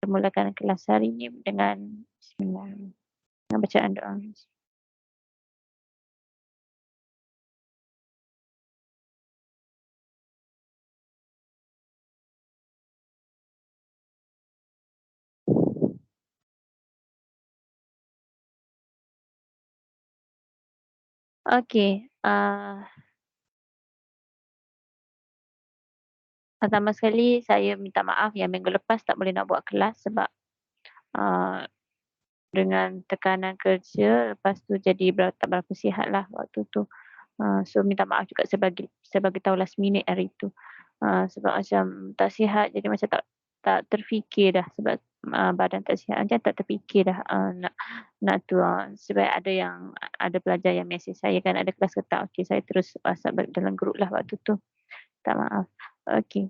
kita mulakan kelas hari ini dengan bismillah, dengan bacaan doa. Okey, pertama sekali saya minta maaf yang minggu lepas tak boleh nak buat kelas sebab, uh, dengan tekanan kerja, lepas tu jadi tak berapa sihatlah waktu tu. So minta maaf juga saya bagi tahu last minute hari tu. Sebab macam tak sihat jadi macam tak terfikir dah sebab, badan tak sihat macam tak terfikir dah, nak tu, sebab ada pelajar yang mesej saya kan ada kelas ke tak, okey saya terus WhatsApp balik dalam group lah waktu tu. Minta maaf. Okey.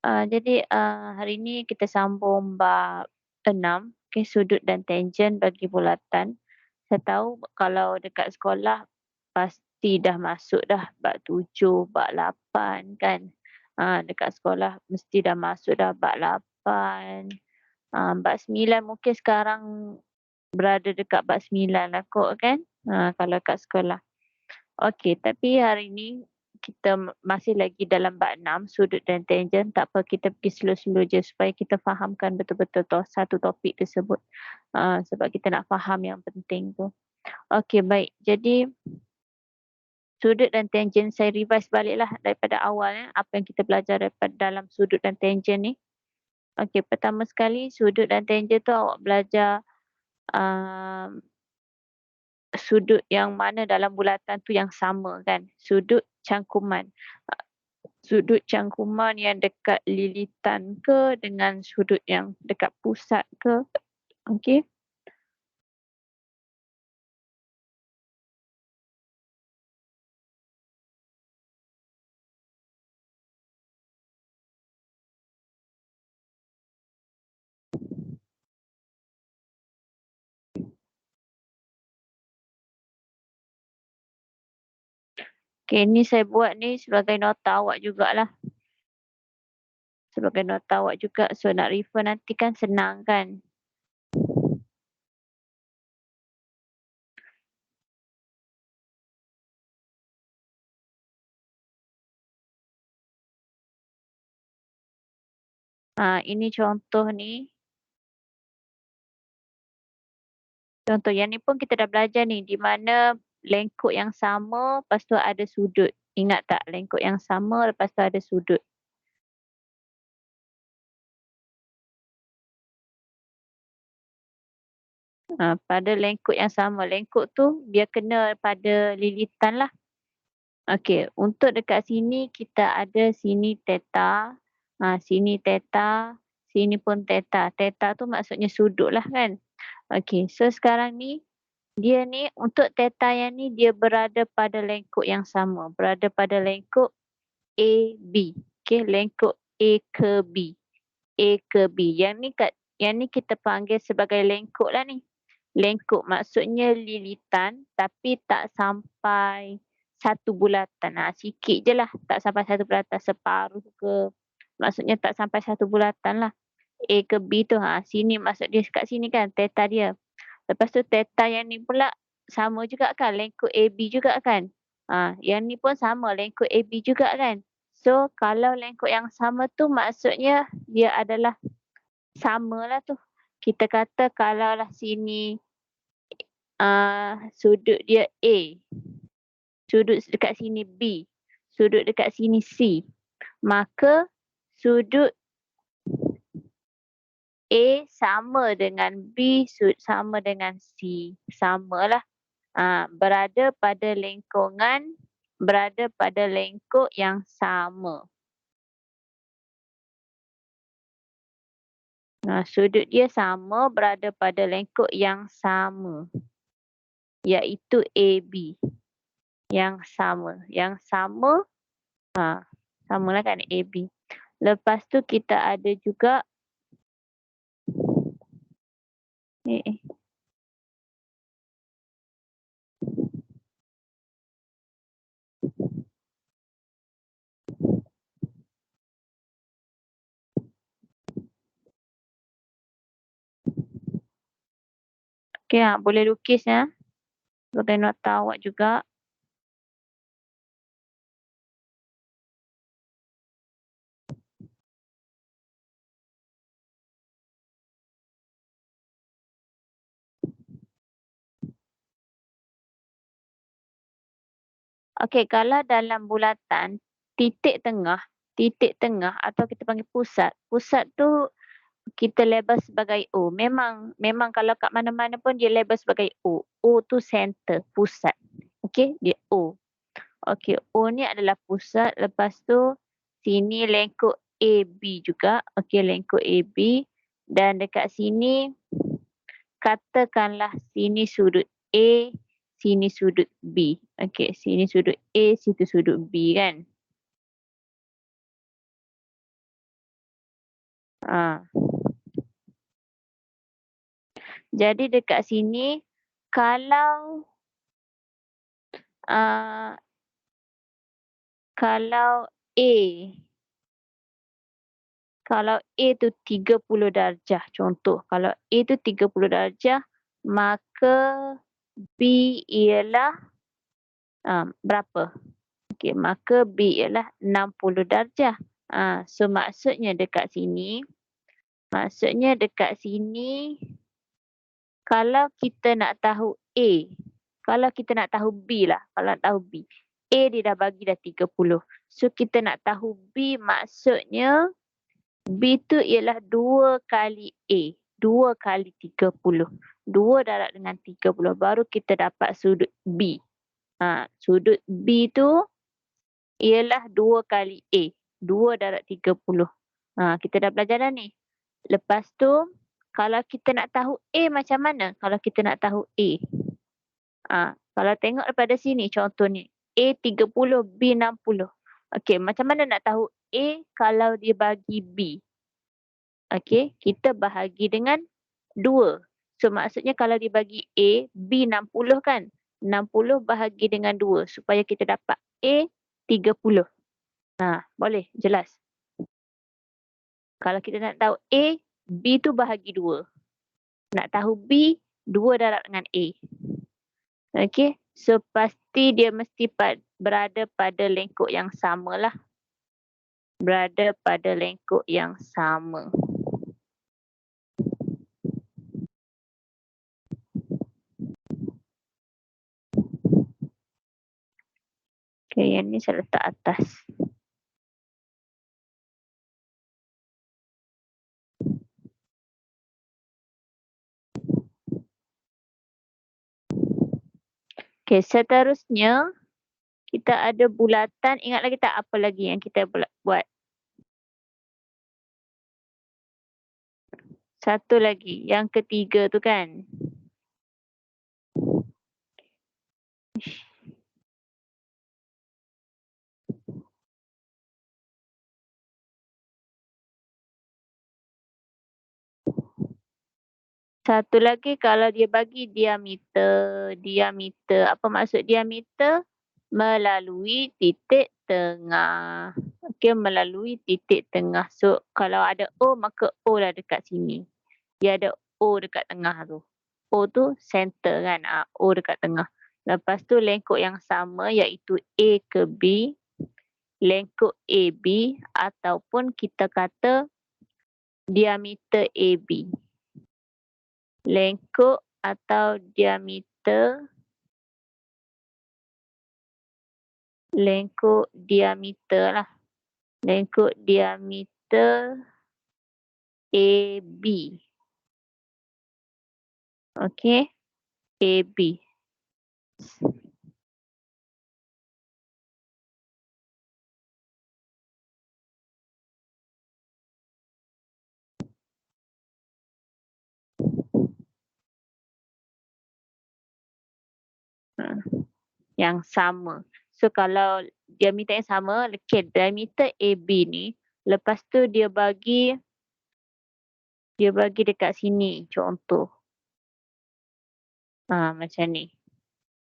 Jadi, hari ini kita sambung bab 6, okey, sudut dan tangen bagi bulatan. Saya tahu kalau dekat sekolah pasti dah masuk dah bab 7, bab 8 kan. Dekat sekolah mesti dah masuk dah bab 8, bab 9 mungkin sekarang berada dekat bab 9 lah kot kan, kalau kat sekolah. Okey, tapi hari ni kita masih lagi dalam bab 6, sudut dan tangen. Tak apa, kita pergi slow-slow je supaya kita fahamkan betul-betul satu topik tersebut. Sebab kita nak faham yang penting tu. Okey, baik. Jadi, sudut dan tangen saya revise baliklah daripada awal apa yang kita belajar daripada dalam sudut dan tangen ni. Okey, pertama sekali sudut dan tangen tu awak belajar, um, sudut yang mana dalam bulatan tu yang sama kan, sudut cangkuman. Sudut cangkuman yang dekat lilitan ke dengan sudut yang dekat pusat ke, okey. Okey, ni saya buat ni sebagai nota awak jugalah. Sebagai nota awak juga, so nak refer nanti kan senang kan. Ini contoh ni. Contoh yang ni pun kita dah belajar ni, di mana lengkuk yang sama lepas tu ada sudut. Ingat tak lengkuk yang sama lepas tu ada sudut? Pada lengkuk yang sama, lengkuk tu dia kena pada lilitan lah. Okey, untuk dekat sini kita ada sini theta, sini theta, sini pun theta. Theta tu maksudnya sudut lah kan. Okey, so sekarang ni dia ni untuk theta yang ni dia berada pada lengkuk yang sama, berada pada lengkuk AB. Okey, lengkuk A ke B. A ke B. Yang ni kita panggil sebagai lengkuk lah ni. Lengkuk maksudnya lilitan tapi tak sampai satu bulatan. Sikit je lah tak sampai satu bulatan, separuh ke. Maksudnya tak sampai satu bulatan lah. A ke B tu, sini maksud dia kat sini kan theta dia. Lepas tu theta yang ni pula sama juga kan, lengkuk AB juga kan. Yang ni pun sama, lengkuk AB juga kan. So kalau lengkuk yang sama tu maksudnya dia adalah samalah tu. Kita kata kalaulah sini sudut dia A, sudut dekat sini B, sudut dekat sini C, maka sudut A sama dengan B, sudut sama dengan C. Samalah. Berada pada lengkuk yang sama. Sudut dia sama berada pada lengkuk yang sama, iaitu AB. Yang sama, samalah kan AB. Lepas tu kita ada juga Okey, boleh lukis ya. Sebagai nota awak juga. Okey, kalau dalam bulatan, titik tengah atau kita panggil pusat. Pusat tu kita label sebagai O. Memang kalau kat mana-mana pun dia label sebagai O. O tu center, pusat. Okey, dia O. Okey, O ni adalah pusat. Lepas tu sini lengkuk AB juga. Okey, lengkuk AB. Dan dekat sini katakanlah sini sudut A, sini sudut B. Okey, sini sudut A, situ sudut B kan. Ha. Jadi dekat sini kalau uh, kalau A kalau A tu 30 darjah contoh. Kalau A tu 30 darjah, maka B ialah berapa? Okey, maka B ialah 60 darjah. So maksudnya dekat sini kalau kita nak tahu A, kalau kita nak tahu B lah, kalau nak tahu B. A dia dah bagi dah 30. So kita nak tahu B maksudnya B tu ialah 2 kali A. 2 kali 30. 2 darab dengan 30 baru kita dapat sudut B. Sudut B tu ialah 2 kali A. 2 darab 30. Kita dah belajar dah ni. Lepas tu kalau kita nak tahu A macam mana? Kalau kita nak tahu A. Kalau tengok daripada sini contoh ni. A 30, B 60. Okey, macam mana nak tahu A kalau dia bagi B? Okey, kita bahagi dengan 2. So maksudnya kalau dia bagi A, B 60 kan? 60 bahagi dengan 2 supaya kita dapat A 30. Boleh? Jelas? Kalau kita nak tahu A, B tu bahagi 2. Nak tahu B, 2 darab dengan A. Okey, so pasti dia mesti berada pada lengkuk yang sama lah. Berada pada lengkuk yang sama. Okey, yang ni saya letak atas. Okey, seterusnya kita ada bulatan. Ingat lagi tak apa lagi yang kita buat? Satu lagi, yang ketiga tu kan. Satu lagi kalau dia bagi diameter. Apa maksud diameter? Melalui titik tengah. Okey, melalui titik tengah. So kalau ada O maka O lah dekat sini. Dia ada O dekat tengah tu. O tu center kan. O dekat tengah. Lepas tu lengkuk yang sama iaitu A ke B. Lengkuk AB ataupun kita kata diameter AB. Lengkuk atau diameter lah. Lengkuk diameter AB. Okey, AB. Yang sama. So kalau diameter yang sama, diameter AB ni, lepas tu dia bagi dekat sini contoh. Macam ni.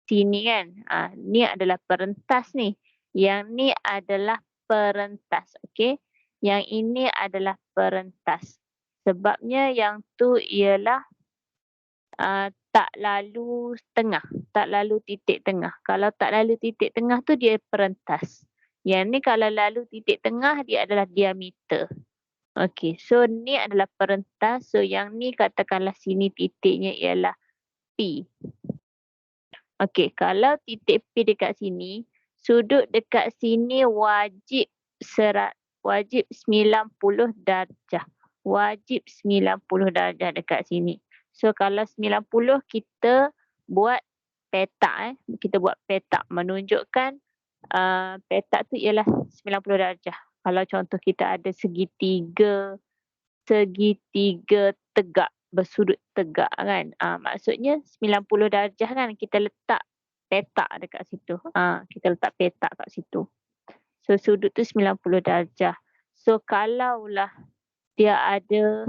Sini kan. Ni adalah perentas ni. Yang ni adalah perentas. Okey. Yang ini adalah perentas. Sebabnya yang tu ialah tak lalu tengah, tak lalu titik tengah. Kalau tak lalu titik tengah tu dia perentas. Yang ni kalau lalu titik tengah dia adalah diameter. Okey, so ni adalah perentas. So yang ni katakanlah sini titiknya ialah P. Okey, kalau titik P dekat sini, sudut dekat sini wajib 90 darjah. Wajib 90 darjah dekat sini. So kalau 90 kita buat petak kita buat petak menunjukkan petak tu ialah 90 darjah. Kalau contoh kita ada segitiga tegak, bersudut tegak kan. Maksudnya 90 darjah kan kita letak petak dekat situ. Kita letak petak kat situ. So sudut tu 90 darjah. So kalaulah dia ada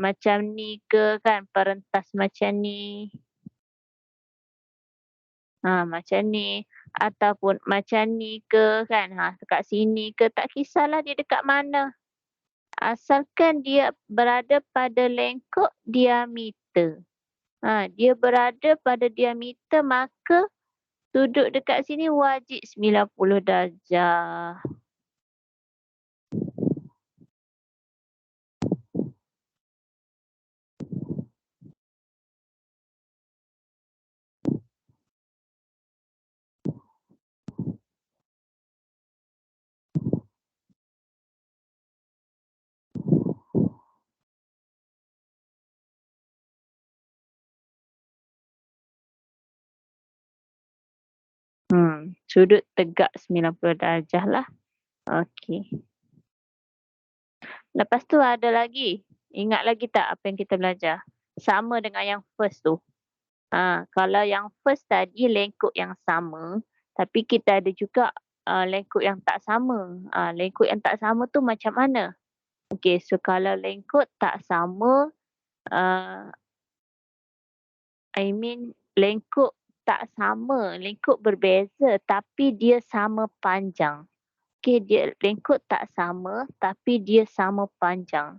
macam ni ke kan, perentas macam ni. Macam ni ataupun macam ni ke kan. Dekat sini ke tak kisahlah dia dekat mana. Asalkan dia berada pada lengkuk diameter. Dia berada pada diameter maka sudut dekat sini wajib 90 darjah. Sudut tegak 90 darjah lah. Okey. Lepas tu ada lagi. Ingat lagi tak apa yang kita belajar? Sama dengan yang first tu. Kalau yang first tadi lengkuk yang sama, tapi kita ada juga lengkuk yang tak sama. Lengkuk yang tak sama tu macam mana? Okey, so kalau lengkuk tak sama, uh, lengkuk tak sama, lengkuk berbeza tapi dia sama panjang. Okey, dia lengkuk tak sama tapi dia sama panjang.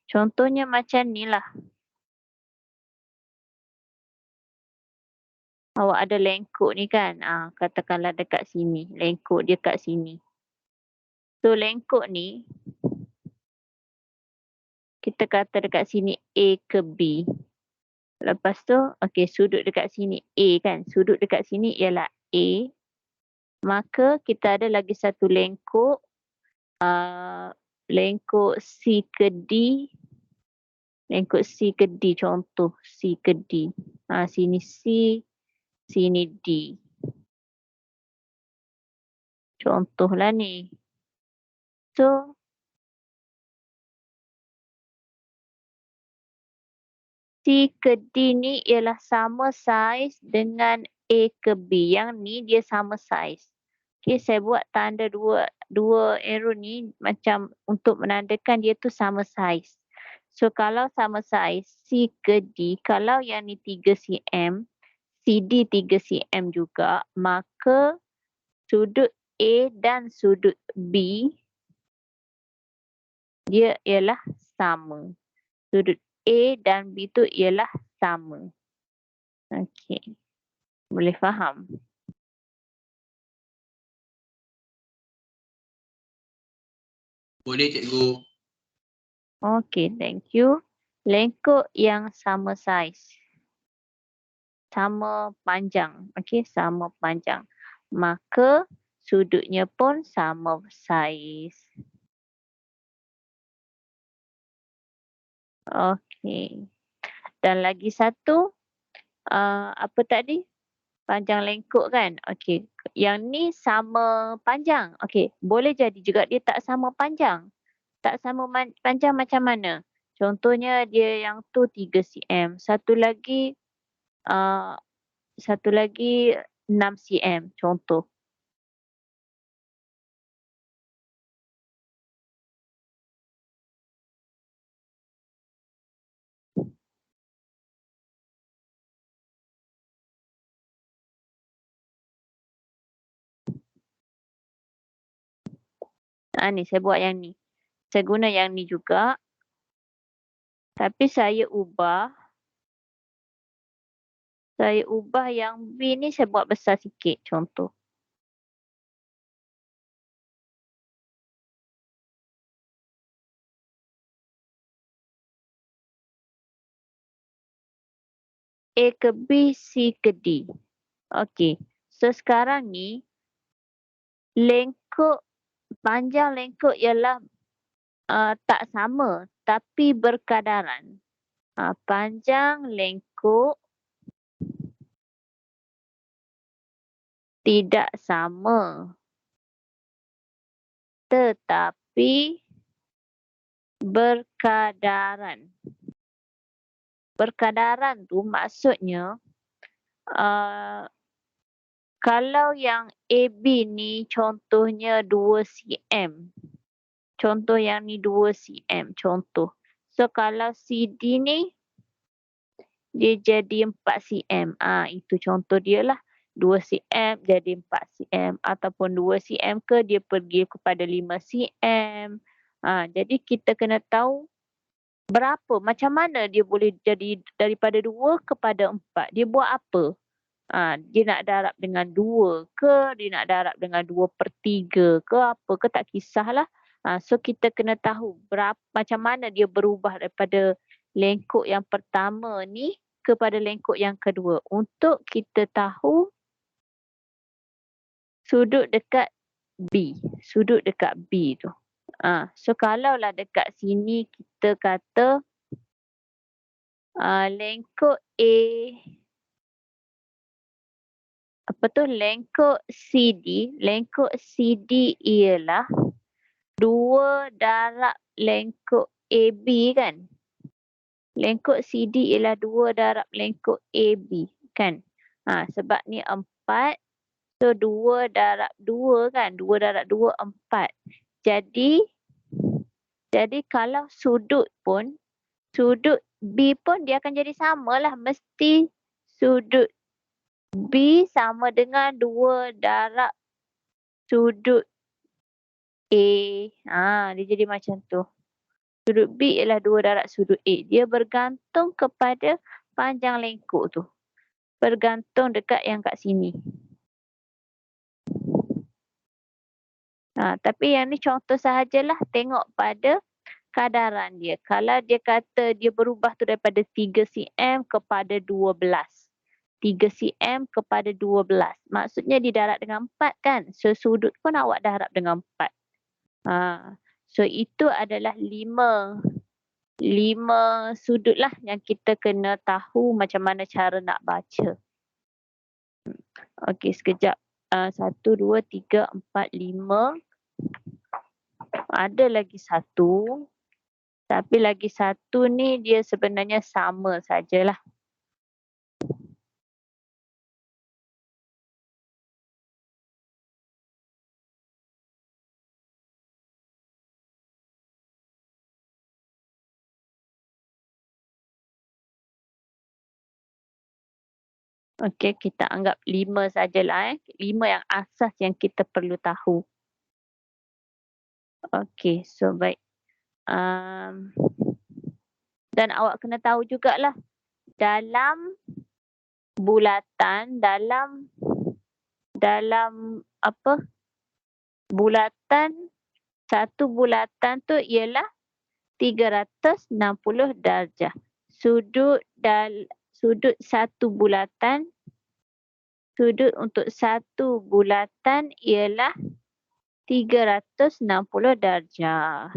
Contohnya macam ni lah. Awak ada lengkuk ni kan, katakanlah dekat sini, lengkuk dia kat sini. So lengkuk ni, kita kata dekat sini A ke B. Lepas tu, okey sudut dekat sini A kan, sudut dekat sini ialah A. Maka kita ada lagi satu lengkuk, lengkuk C ke D. Lengkuk C ke D contoh, C ke D. Sini C, sini D. Contohlah ni. So, C ke D ni ialah sama saiz dengan A ke B. Yang ni dia sama saiz. Okay, saya buat tanda dua arrow ni macam untuk menandakan dia tu sama saiz. So, kalau sama saiz C ke D, kalau yang ni 3 cm, CD 3 cm juga, maka sudut A dan sudut B dia ialah sama. Sudut A dan B tu ialah sama. Okey. Boleh faham? Boleh cikgu. Okey, thank you. Lengkuk yang sama saiz. Sama panjang. Okey, sama panjang. Maka sudutnya pun sama saiz. Okey. Dan lagi satu, apa tadi? Panjang lengkuk kan? Okey. Yang ni sama panjang. Okey. Boleh jadi juga dia tak sama panjang. Tak sama panjang macam mana? Contohnya dia yang tu 3 cm. Satu lagi 6 cm. Contoh. Ni saya buat yang ni. Saya guna yang ni juga. Tapi saya ubah yang B ni saya buat besar sikit contoh. A ke B, C ke D. Okey. So sekarang ni panjang lengkuk ialah tak sama tapi berkadaran. Panjang lengkuk tidak sama tetapi berkadaran. Berkadaran tu maksudnya kalau yang AB ni contohnya 2 cm. Contoh yang ni 2 cm contoh. So kalau CD ni dia jadi 4 cm. Itu contoh dia lah. 2 cm jadi 4 cm ataupun 2 cm ke dia pergi kepada 5 cm. Jadi kita kena tahu berapa, macam mana dia boleh jadi daripada 2 kepada 4. Dia buat apa? Dia nak darab dengan 2 ke, dia nak darab dengan 2/3 ke apa ke, tak kisahlah. So kita kena tahu macam mana dia berubah daripada lengkuk yang pertama ni kepada lengkuk yang kedua untuk kita tahu sudut dekat B. Sudut dekat B tu. So kalaulah dekat sini kita kata lengkuk lengkuk CD ialah 2 darab lengkuk AB kan. Lengkuk CD ialah 2 darab lengkuk AB kan. Sebab ni 4. So 2 darab 2 kan. 2 darab 2, 4. Jadi kalau sudut B pun dia akan jadi samalah. Mesti sudut B sama dengan 2 darab sudut A. Dia jadi macam tu. Sudut B ialah 2 darab sudut A. Dia bergantung kepada panjang lengkuk tu. Bergantung dekat yang kat sini. Tapi yang ni contoh sahajalah. Tengok pada kadaran dia. Kalau dia kata dia berubah tu daripada 3 cm kepada 12. 3 cm kepada 12. Maksudnya dia darab dengan 4 kan. So sudut pun awak darab dengan 4. So itu adalah 5 sudut lah yang kita kena tahu macam mana cara nak baca. Okey, sekejap. 1, 2, 3, 4, 5. Ada lagi satu. Tapi lagi satu ni dia sebenarnya sama sajalah. Okey, kita anggap 5 sajalah. 5 yang asas yang kita perlu tahu. Okey, so baik. Dan awak kena tahu jugalah dalam bulatan, satu bulatan tu ialah 360 darjah. Sudut untuk satu bulatan ialah 360 darjah.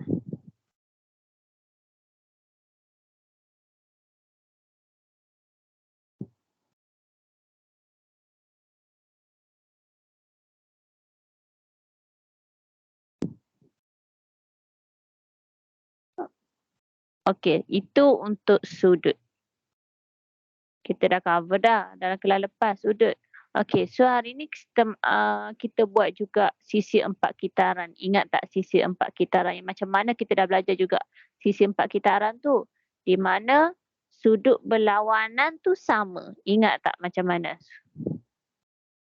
Okey, itu untuk sudut. Kita dah cover dah dalam kelas lepas sudut. Okey, so hari ni kita buat juga sisi 4 kitaran. Ingat tak sisi 4 kitaran? Macam mana kita dah belajar juga sisi 4 kitaran tu? Di mana sudut berlawanan tu sama. Ingat tak macam mana?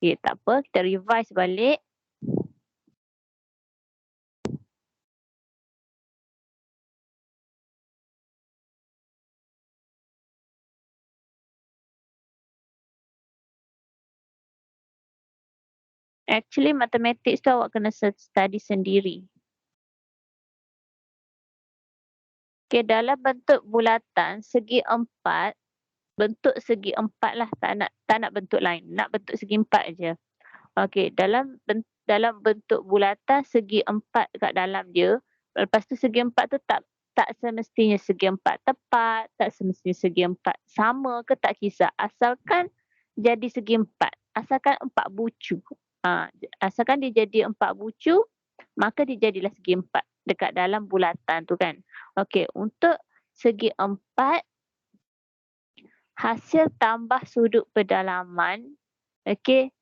Okey, tak apa. Kita revise balik. Actually, mathematics tu awak kena study sendiri. Okay, dalam bentuk bulatan, segi empat, bentuk segi empat lah. Tak nak bentuk lain. Nak bentuk segi empat je. Okay, dalam bentuk bulatan, segi empat kat dalam dia. Lepas tu segi empat tu tak semestinya segi empat tepat, tak semestinya segi empat sama ke tak kisah. Asalkan jadi segi empat. Asalkan empat bucu. Asalkan dia jadi empat bucu, maka dia jadilah segi empat dekat dalam bulatan tu kan. Okey, untuk segi empat, hasil tambah sudut pedalaman, okey,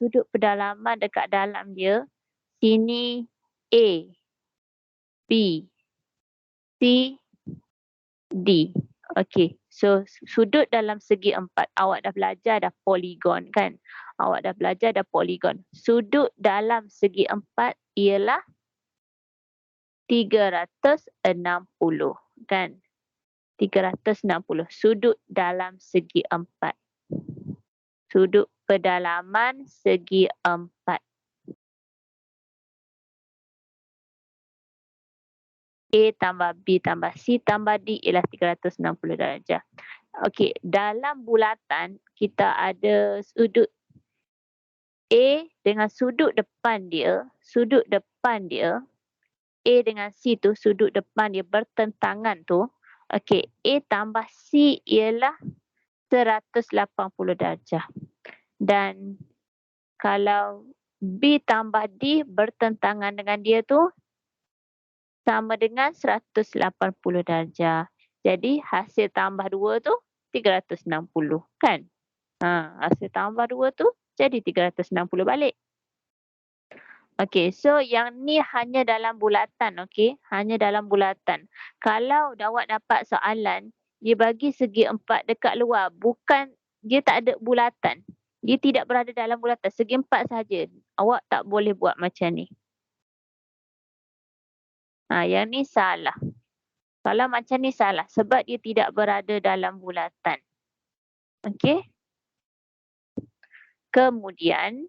sudut pedalaman dekat dalam dia, sini A, B, C, D. Okey, so sudut dalam segi empat, awak dah belajar dah poligon kan? Awak dah belajar dah poligon. Sudut dalam segi empat ialah 360 kan? 360 sudut dalam segi empat. Sudut pedalaman segi empat. A tambah B tambah C tambah D ialah 360 darjah. Okey, dalam bulatan kita ada sudut A dengan sudut depan dia, A dengan C tu sudut depan dia bertentangan tu. Okey, A tambah C ialah 180 darjah. Dan kalau B tambah D bertentangan dengan dia tu sama dengan 180 darjah. Jadi hasil tambah 2 tu 360 kan? Hasil tambah 2 tu jadi 360 balik. Okey, so yang ni hanya dalam bulatan, okey? Hanya dalam bulatan. Kalau awak dapat soalan, dia bagi segi empat dekat luar, bukan, dia tak ada bulatan. Dia tidak berada dalam bulatan, segi empat saja. Awak tak boleh buat macam ni. Yang ni salah. Kalau macam ni salah, sebab dia tidak berada dalam bulatan. Okey? Kemudian,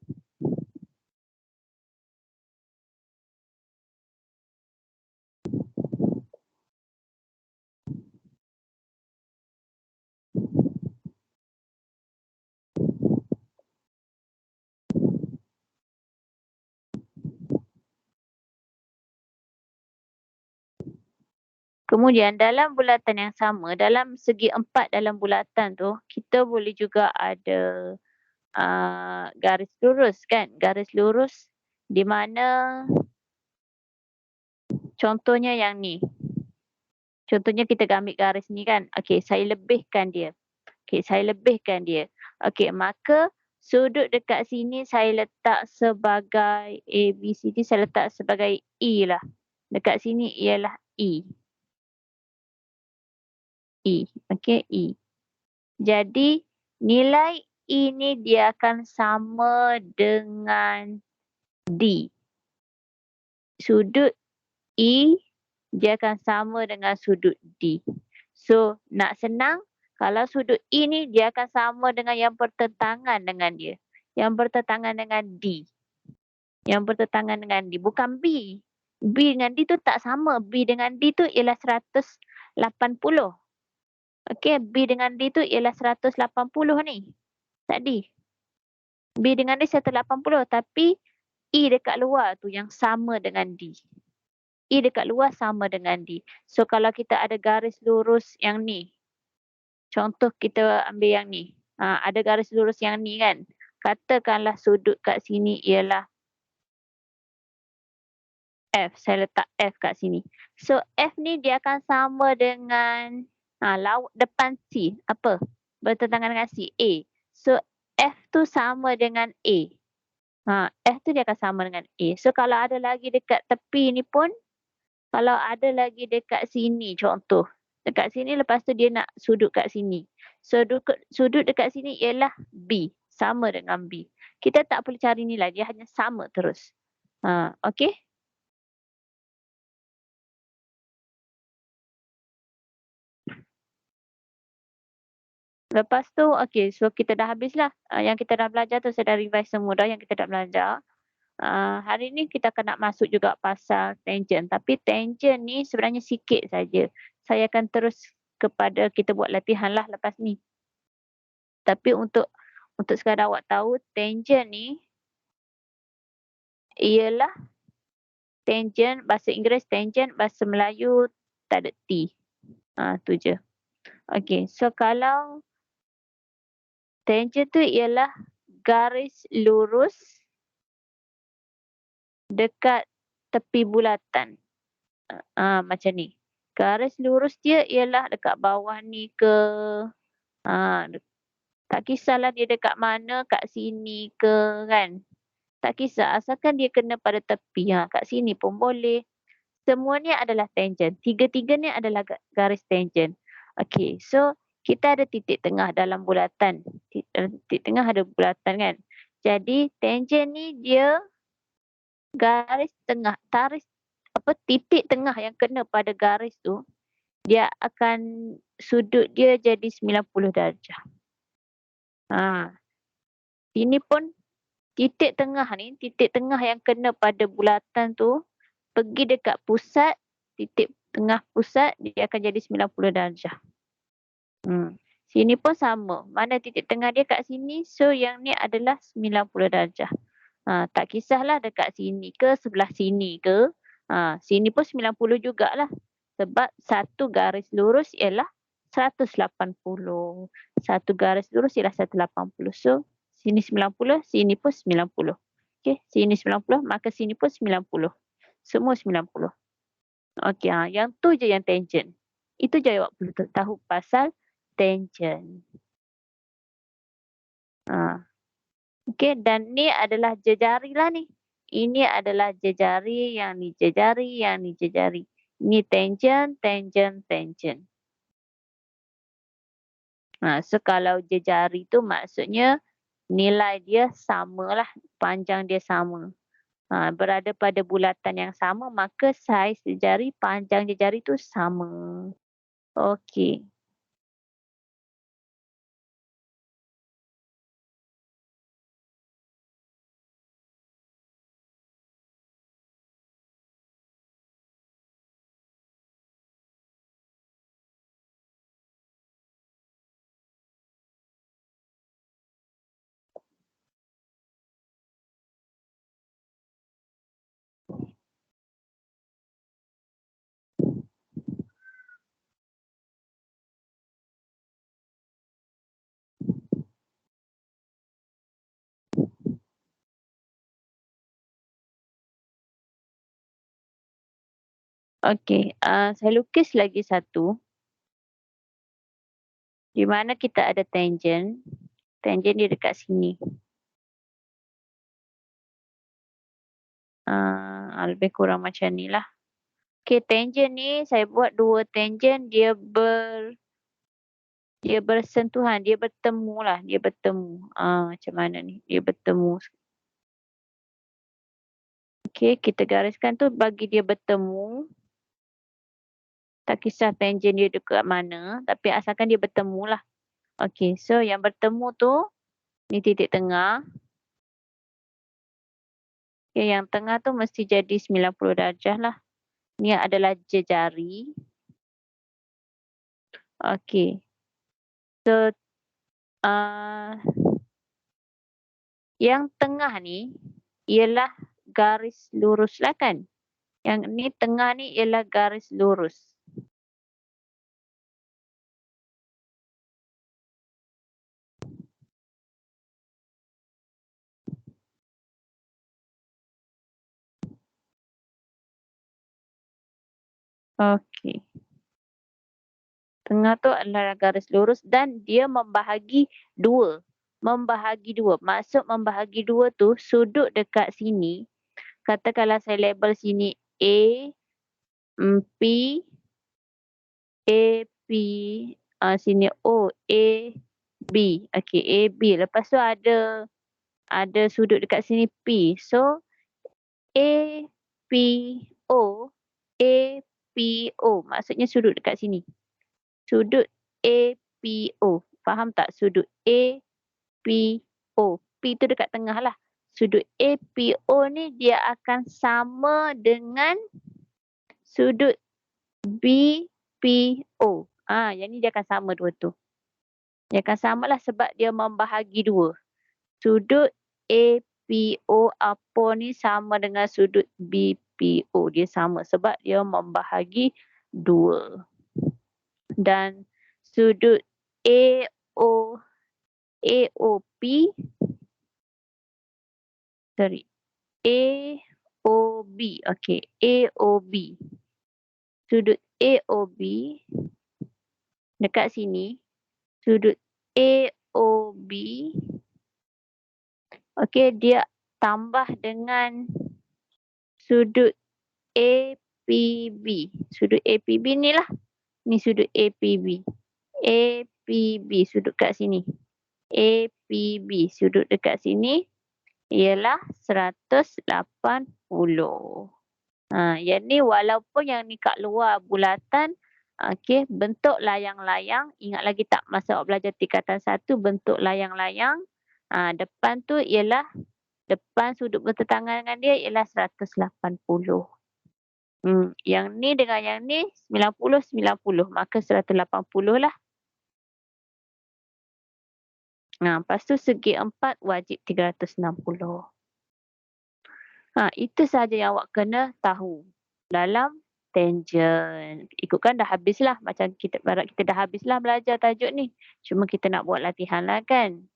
dalam bulatan yang sama, dalam segi empat dalam bulatan tu, kita boleh juga ada garis lurus kan? Garis lurus di mana contohnya yang ni. Contohnya kita ambil garis ni kan? Okey, saya lebihkan dia. Okey, maka sudut dekat sini saya letak sebagai A, B, C, D, saya letak sebagai E lah. Dekat sini ialah E. Okey, E. Jadi, nilai E ni dia akan sama dengan D. Sudut E dia akan sama dengan sudut D. So, nak senang, kalau sudut E ni dia akan sama dengan yang bertentangan dengan dia. Yang bertentangan dengan D. Bukan B. B dengan D tu tak sama. B dengan D tu ialah 180. Okey, B dengan D tu ialah 180 ni. Tadi. B dengan D 180 tapi E dekat luar tu yang sama dengan D. E dekat luar sama dengan D. So kalau kita ada garis lurus yang ni. Contoh kita ambil yang ni. Ada garis lurus yang ni kan. Katakanlah sudut kat sini ialah F. Saya letak F kat sini. So F ni dia akan sama dengan depan C. Apa? Bertentangan dengan C. A. So F tu sama dengan A. F tu dia akan sama dengan A. So kalau ada lagi dekat tepi ni pun, kalau ada lagi dekat sini contoh. Dekat sini lepas tu dia nak sudut kat sini. So sudut dekat sini ialah B. Sama dengan B. Kita tak perlu cari nilai. Dia hanya sama terus. Okey? Lepas tu okey, so kita dah habislah, yang kita dah belajar tu saya dah revise semua dah yang kita dah belajar. Hari ni kita akan nak masuk juga pasal tangent, tapi tangent ni sebenarnya sikit saja. Saya akan terus kepada kita buat latihanlah lepas ni. Tapi untuk sekadar awak tahu, tangent ni ialah tangent, bahasa Inggeris tangent, bahasa Melayu tak ada T. Tu je. Okey, so kalau tangent tu ialah garis lurus dekat tepi bulatan. Macam ni. Garis lurus dia ialah dekat bawah ni ke, ah, tak kisahlah dia dekat mana, kat sini ke kan. Tak kisah, asalkan dia kena pada tepi. Kat sini pun boleh. Semuanya adalah tangent. Tiga-tiganya adalah garis tangent. Okey, so kita ada titik tengah dalam bulatan. Titik tengah ada bulatan kan. Jadi tangent ni dia garis tengah, titik tengah yang kena pada garis tu, dia akan sudut dia jadi 90 darjah. Ini pun titik tengah ni, titik tengah yang kena pada bulatan tu, pergi dekat pusat, titik tengah pusat, dia akan jadi 90 darjah. Sini pun sama. Mana titik tengah dia kat sini, so yang ni adalah 90 darjah. Tak kisahlah dekat sini ke, sebelah sini ke. Sini pun 90 jugalah. Sebab satu garis lurus ialah 180. Satu garis lurus ialah 180. So, sini 90, sini pun 90. Okey, sini 90, maka sini pun 90. Semua 90. Okey, yang tu je yang tangent. Itu je awak perlu tahu pasal tangent. Okey, dan ni adalah jejari lah ni. Ini adalah jejari, yang ni jejari, yang ni jejari. Ni tangent, tangent, tangent. So kalau jejari tu maksudnya nilai dia samalah, panjang dia sama. Berada pada bulatan yang sama, maka saiz jejari, panjang jejari tu sama. Okey. Okey, saya lukis lagi satu. Di mana kita ada tangent. Tangent dia dekat sini. Lebih kurang macam ni lah. Okey, tangent ni saya buat dua tangent, dia bersentuhan, dia bertemu lah, dia bertemu. Macam mana ni? Dia bertemu. Okey, kita gariskan tu bagi dia bertemu. Tak kisah tangent dia dekat mana, tapi asalkan dia bertemu lah. Okey, so yang bertemu tu, ni titik tengah. Okay, yang tengah tu mesti jadi 90 darjah lah. Ni adalah jejari. Okey. So, yang tengah ni ialah garis lurus lah kan. Yang ni tengah ni ialah garis lurus. Okey. Tengah tu adalah garis lurus dan dia membahagi dua. Maksud membahagi dua tu, sudut dekat sini. Katakanlah saya label sini A, P, A, P, sini O, A, B. Okey, A, B. Lepas tu ada sudut dekat sini P. So, A, P, O, A, P, O. Maksudnya sudut dekat sini. Sudut A, P, O. Faham tak? Sudut APO. P tu dekat tengah lah. Sudut APO ni dia akan sama dengan sudut BPO. Yang ni dia akan sama dua tu. Dia akan sama lah sebab dia membahagi dua. Sudut APO apa ni sama dengan sudut BPO. Dia sama sebab dia membahagi dua. Dan sudut AOP, sorry, AOB. Okey, AOB. Sudut AOB dekat sini. Sudut AOB. Okey, dia tambah dengan sudut APB. Sudut APB ni lah. Ni sudut APB. APB sudut kat sini. APB sudut dekat sini ialah 180. Yang ni walaupun yang ni kat luar bulatan, okey, bentuk layang-layang. Ingat lagi tak masa awak belajar tingkatan 1 bentuk layang-layang. Depan tu ialah depan sudut bertentangan dengan dia ialah 180. Yang ni dengan yang ni 90 90 maka 180 lah. Lepas tu segi 4 wajib 360. Itu sahaja yang awak kena tahu dalam tangent. Ikutkan dah habislah. Macam kita barat kita dah habislah belajar tajuk ni. Cuma kita nak buat latihan lah kan.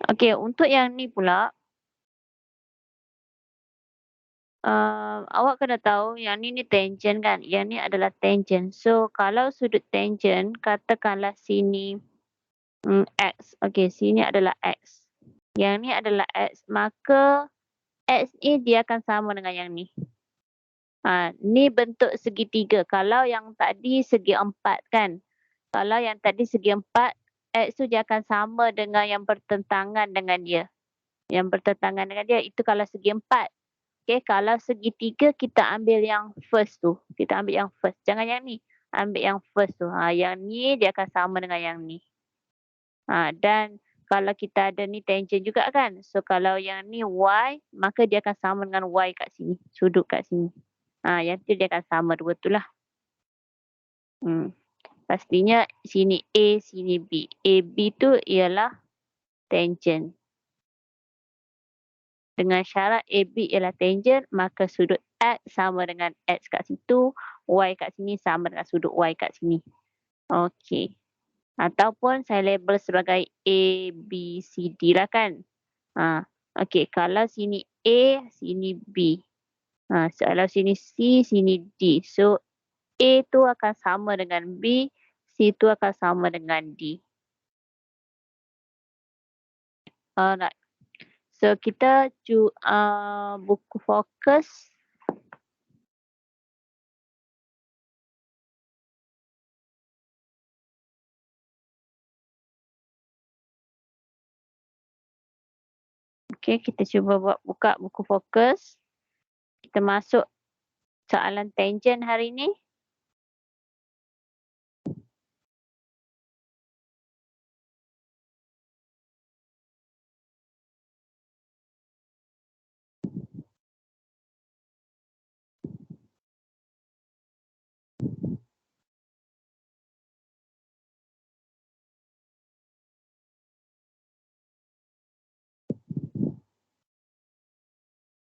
Okey, untuk yang ni pula, awak kena tahu yang ni tangent kan. Yang ni adalah tangent. So, kalau sudut tangent, katakanlah sini X. Okey, sini adalah X. Yang ni adalah X. Maka X ni dia akan sama dengan yang ni. Ni bentuk segitiga. Kalau yang tadi segi 4 kan. Kalau yang tadi segi 4, X tu dia akan sama dengan yang bertentangan dengan dia. Yang bertentangan dengan dia itu kalau segi 4. Okay, kalau segitiga kita ambil yang first tu. Kita ambil yang first. Jangan yang ni. Ambil yang first tu. Yang ni dia akan sama dengan yang ni. Dan kalau kita ada ni tangent juga kan. So kalau yang ni Y, maka dia akan sama dengan Y kat sini. Sudut kat sini. Yang tu dia akan sama dua tu lah. Pastinya sini A, sini B. AB tu ialah tangent. Dengan syarat AB ialah tangent, maka sudut X sama dengan X kat situ. Y kat sini sama dengan sudut Y kat sini. Okey. Ataupun saya label sebagai A, B, C, D lah kan. Okey, kalau sini A, sini B. Kalau sini C, sini D. So, A tu akan sama dengan B, C tu akan sama dengan D. Alright. So, kita buku fokus. Okey, kita cuba buka buku fokus. Kita masuk soalan tangent hari ni?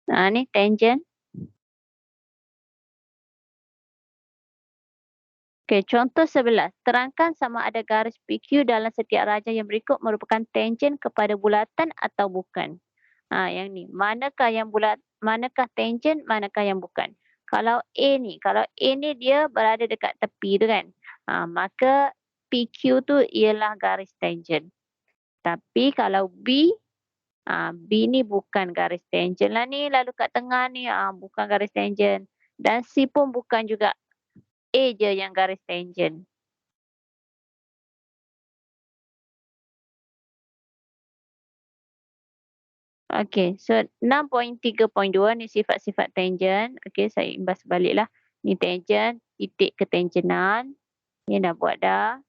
Ni tangent. Okey, contoh 11. Terangkan sama ada garis PQ dalam setiap rajah yang berikut merupakan tangent kepada bulatan atau bukan. Yang ni. Manakah tangent, manakah yang bukan. Kalau A ni dia berada dekat tepi tu kan. Maka PQ tu ialah garis tangent. Tapi kalau B ni bukan garis tangent lah ni. Lalu kat tengah ni, bukan garis tangent. Dan C pun bukan juga. A je yang garis tangent. Okey, so 6.3.2 ni sifat-sifat tangent. Okey, saya imbas baliklah. Ni tangent, titik ketangenan. Ni dah buat dah.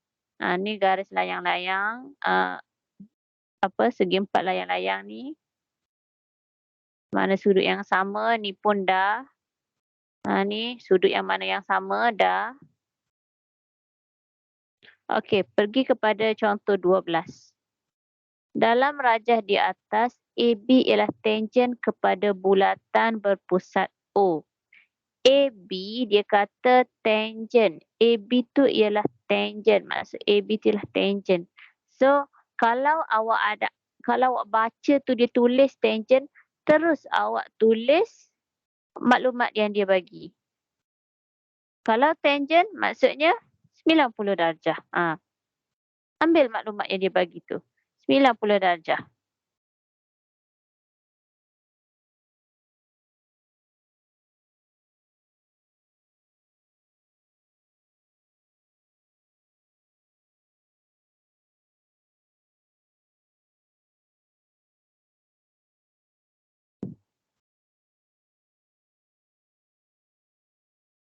Ni garis layang-layang. Segi empat layang-layang ni. Mana sudut yang sama, ni pun dah. Ni sudut yang mana yang sama, dah. Okey, pergi kepada contoh 12. Dalam rajah di atas, AB ialah tangent kepada bulatan berpusat O. AB dia kata tangent. AB tu ialah tangent. Maksud AB tu ialah tangent. So, kalau awak baca tu dia tulis tangent, terus awak tulis maklumat yang dia bagi. Kalau tangent, maksudnya 90 darjah. Ambil maklumat yang dia bagi tu. 90 darjah.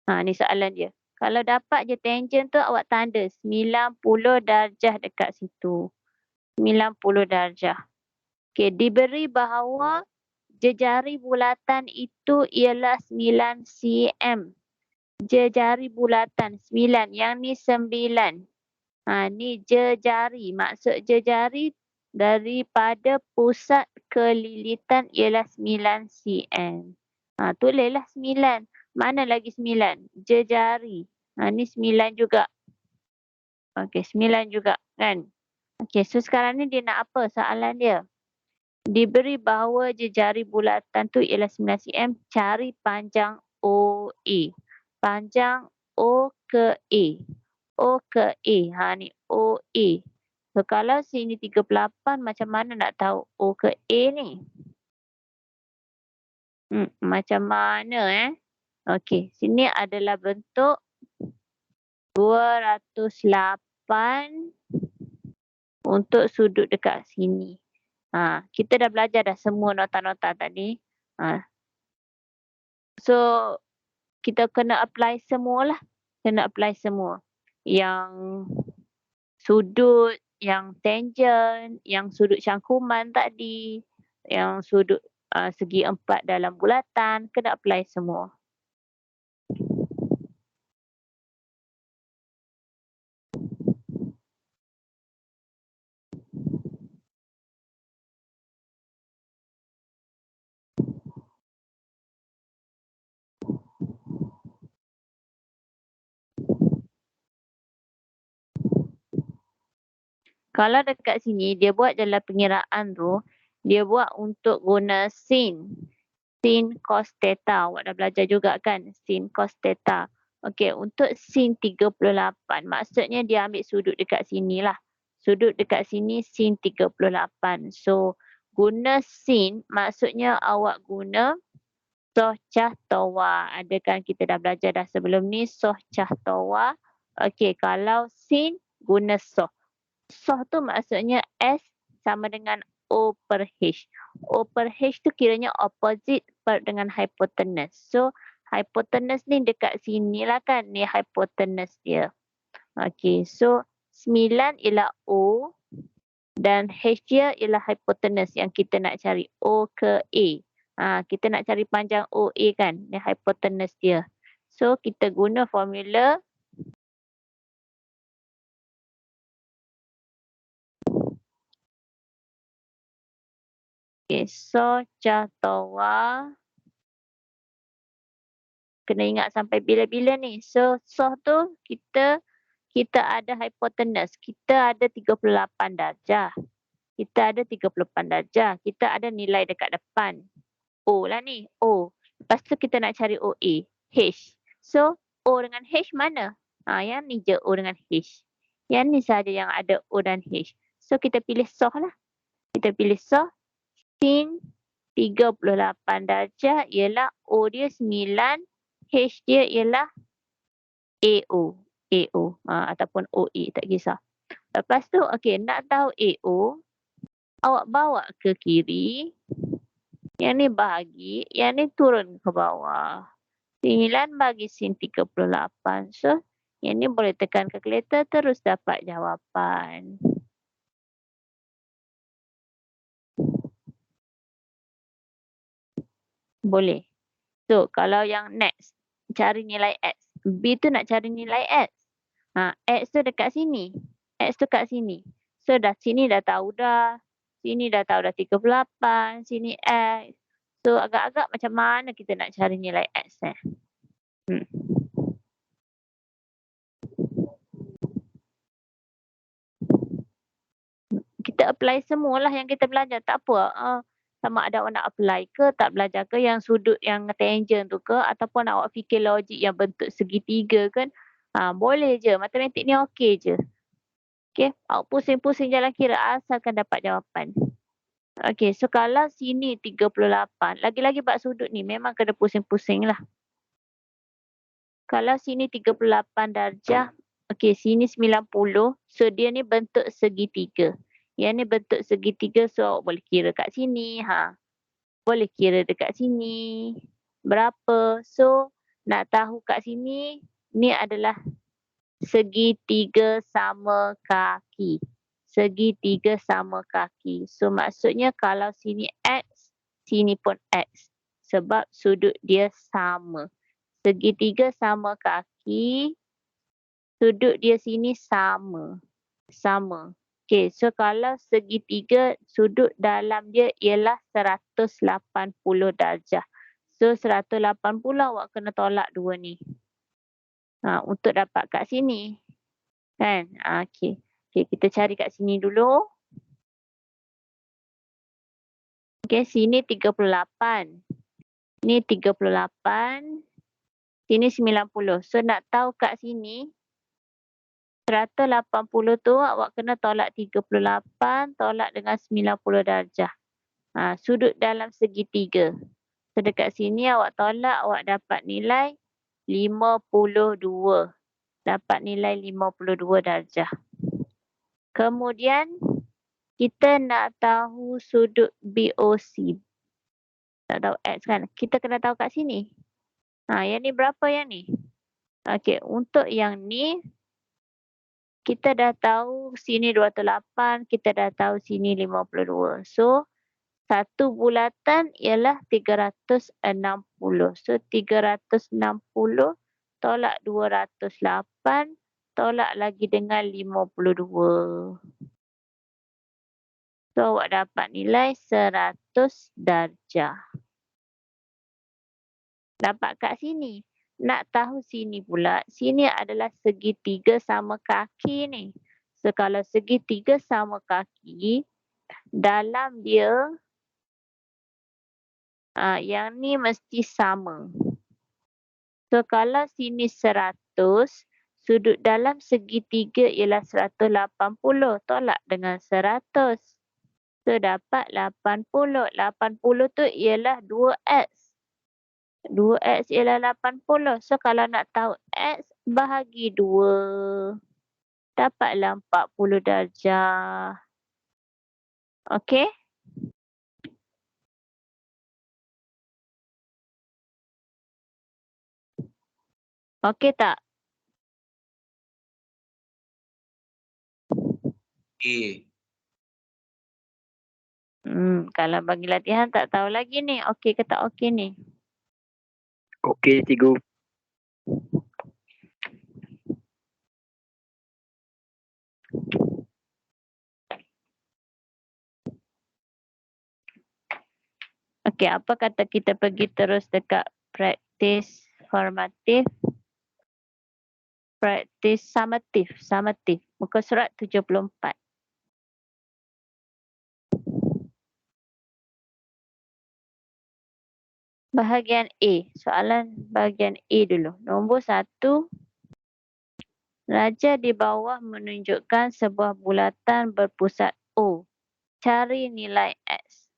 Ni soalan dia. Kalau dapat je tangent tu, awak tanda 90 darjah dekat situ. 90 darjah. Okey, diberi bahawa jejari bulatan itu ialah 9 cm. Jejari bulatan 9. Yang ni 9. Ni jejari. Maksud jejari daripada pusat kelilitan ialah 9 cm. Tulislah 9. Mana lagi 9? Jejari. Ni 9 juga. Okey, 9 juga kan? Okey, so sekarang ni dia nak apa soalan dia? Diberi bahawa jejari bulatan tu ialah 9 cm, cari panjang OA. Panjang O ke A. O ke A. Ni OA. So kalau sini 38, macam mana nak tahu O ke A ni? Macam mana Okey, sini adalah bentuk 208 untuk sudut dekat sini. Kita dah belajar dah semua nota-nota tadi. So, kita kena apply semualah. Kena apply semua. Yang sudut, yang tangent, yang sudut cangkuman tadi, yang sudut segi empat dalam bulatan, kena apply semua. Kalau dekat sini, dia buat dalam pengiraan tu, dia buat untuk guna sin. Sin cos theta. Awak dah belajar juga kan? Sin cos theta. Okey, untuk sin 38, maksudnya dia ambil sudut dekat sini lah. Sudut dekat sini sin 38. So, guna sin, maksudnya awak guna soh cah tawa. Ada kan kita dah belajar dah sebelum ni, soh cah tawa. Okey, kalau sin, guna soh. Soh tu maksudnya S sama dengan O per H. O per H tu kiranya opposite per dengan hypotenuse. So, Hypotenuse ni dekat sini lah kan. Ni hypotenuse dia. Okey, so 9 ialah O dan H dia ialah hypotenuse yang kita nak cari. O ke A. Kita nak cari panjang OA kan. Ni hypotenuse dia. So, kita guna formula so Cahtawa. Kena ingat sampai bila-bila ni. So tu kita ada hypotenuse. Kita ada 38 darjah. Kita ada 38 darjah. Kita ada nilai dekat depan. O lah ni. O. Lepas tu kita nak cari OA. H. So, O dengan H mana? Yang ni je O dengan H. Yang ni saja yang ada O dan H. So, kita pilih soh lah. Kita pilih soh. Sin 38 darjah ialah O dia 9. H dia ialah AO. AO. Ataupun OA. Tak kisah. Lepas tu, okey, nak tahu AO. Awak bawa ke kiri. Yang ni bahagi. Yang ni turun ke bawah. 9 bagi sin 38. So, yang ni boleh tekan kalkulator terus dapat jawapan. Boleh. So, kalau yang next, cari nilai X. B tu nak cari nilai X. X tu dekat sini. X tu kat sini. So, sini dah tahu dah. Sini dah tahu dah 38. Sini X. So, agak-agak macam mana kita nak cari nilai X Kita apply semualah yang kita belajar. Tak apa. Sama ada awak nak apply ke, tak belajar ke, yang sudut yang tangent tu ke, ataupun awak fikir logik yang bentuk segitiga kan. Boleh je. Matematik ni okey je. Okey. Awak pusing-pusing jalan kira asalkan dapat jawapan. Okey. So, kalau sini 38. Lagi-lagi bab sudut ni memang kena pusing-pusing lah. Kalau sini 38 darjah. Okey. Sini 90. So, dia ni bentuk segitiga. Yang ni bentuk segitiga, so awak boleh kira kat sini. Boleh kira dekat sini. Berapa. So, nak tahu kat sini, ni adalah segitiga sama kaki. Segitiga sama kaki. So, maksudnya kalau sini X, sini pun X. Sebab sudut dia sama. Segitiga sama kaki, sudut dia sini sama. Sama. Okey, so kalau segitiga, sudut dalam dia ialah 180 darjah. So 180 awak kena tolak 2 ni. Untuk dapat kat sini. Kan? Okey. Okey, kita cari kat sini dulu. Okey, sini 38. Ni 38. Sini 90. So nak tahu kat sini, 180 tu awak kena tolak 38, tolak dengan 90 darjah. Sudut dalam segitiga. So dekat sini awak tolak, awak dapat nilai 52. Dapat nilai 52 darjah. Kemudian, kita nak tahu sudut BOC. Tak tahu X kan? Kita kena tahu kat sini. Yang ni berapa yang ni? Okey, untuk yang ni, kita dah tahu sini 208, kita dah tahu sini 52. So, satu bulatan ialah 360. So, 360 tolak 208, tolak lagi dengan 52. So, awak dapat nilai 100 darjah. Dapat kat sini. Nak tahu sini pula, sini adalah segitiga sama kaki ni. So, kalau segitiga sama kaki, dalam dia, yang ni mesti sama. So, kalau sini 100, sudut dalam segitiga ialah 180. Tolak dengan 100. So, dapat 80. 80 tu ialah 2X. 2X ialah 80. So, kalau nak tahu X, bahagi 2. Dapatlah 40 darjah. Okey? Okey tak? A. Kalau bagi latihan tak tahu lagi ni, okey ke tak okey ni. Okey, cikgu. Okey, apa kata kita pergi terus dekat praktis formatif, praktis summative, muka surat 74. Bahagian A, soalan bahagian A dulu. Nombor 1, raja di bawah menunjukkan sebuah bulatan berpusat O. Cari nilai X.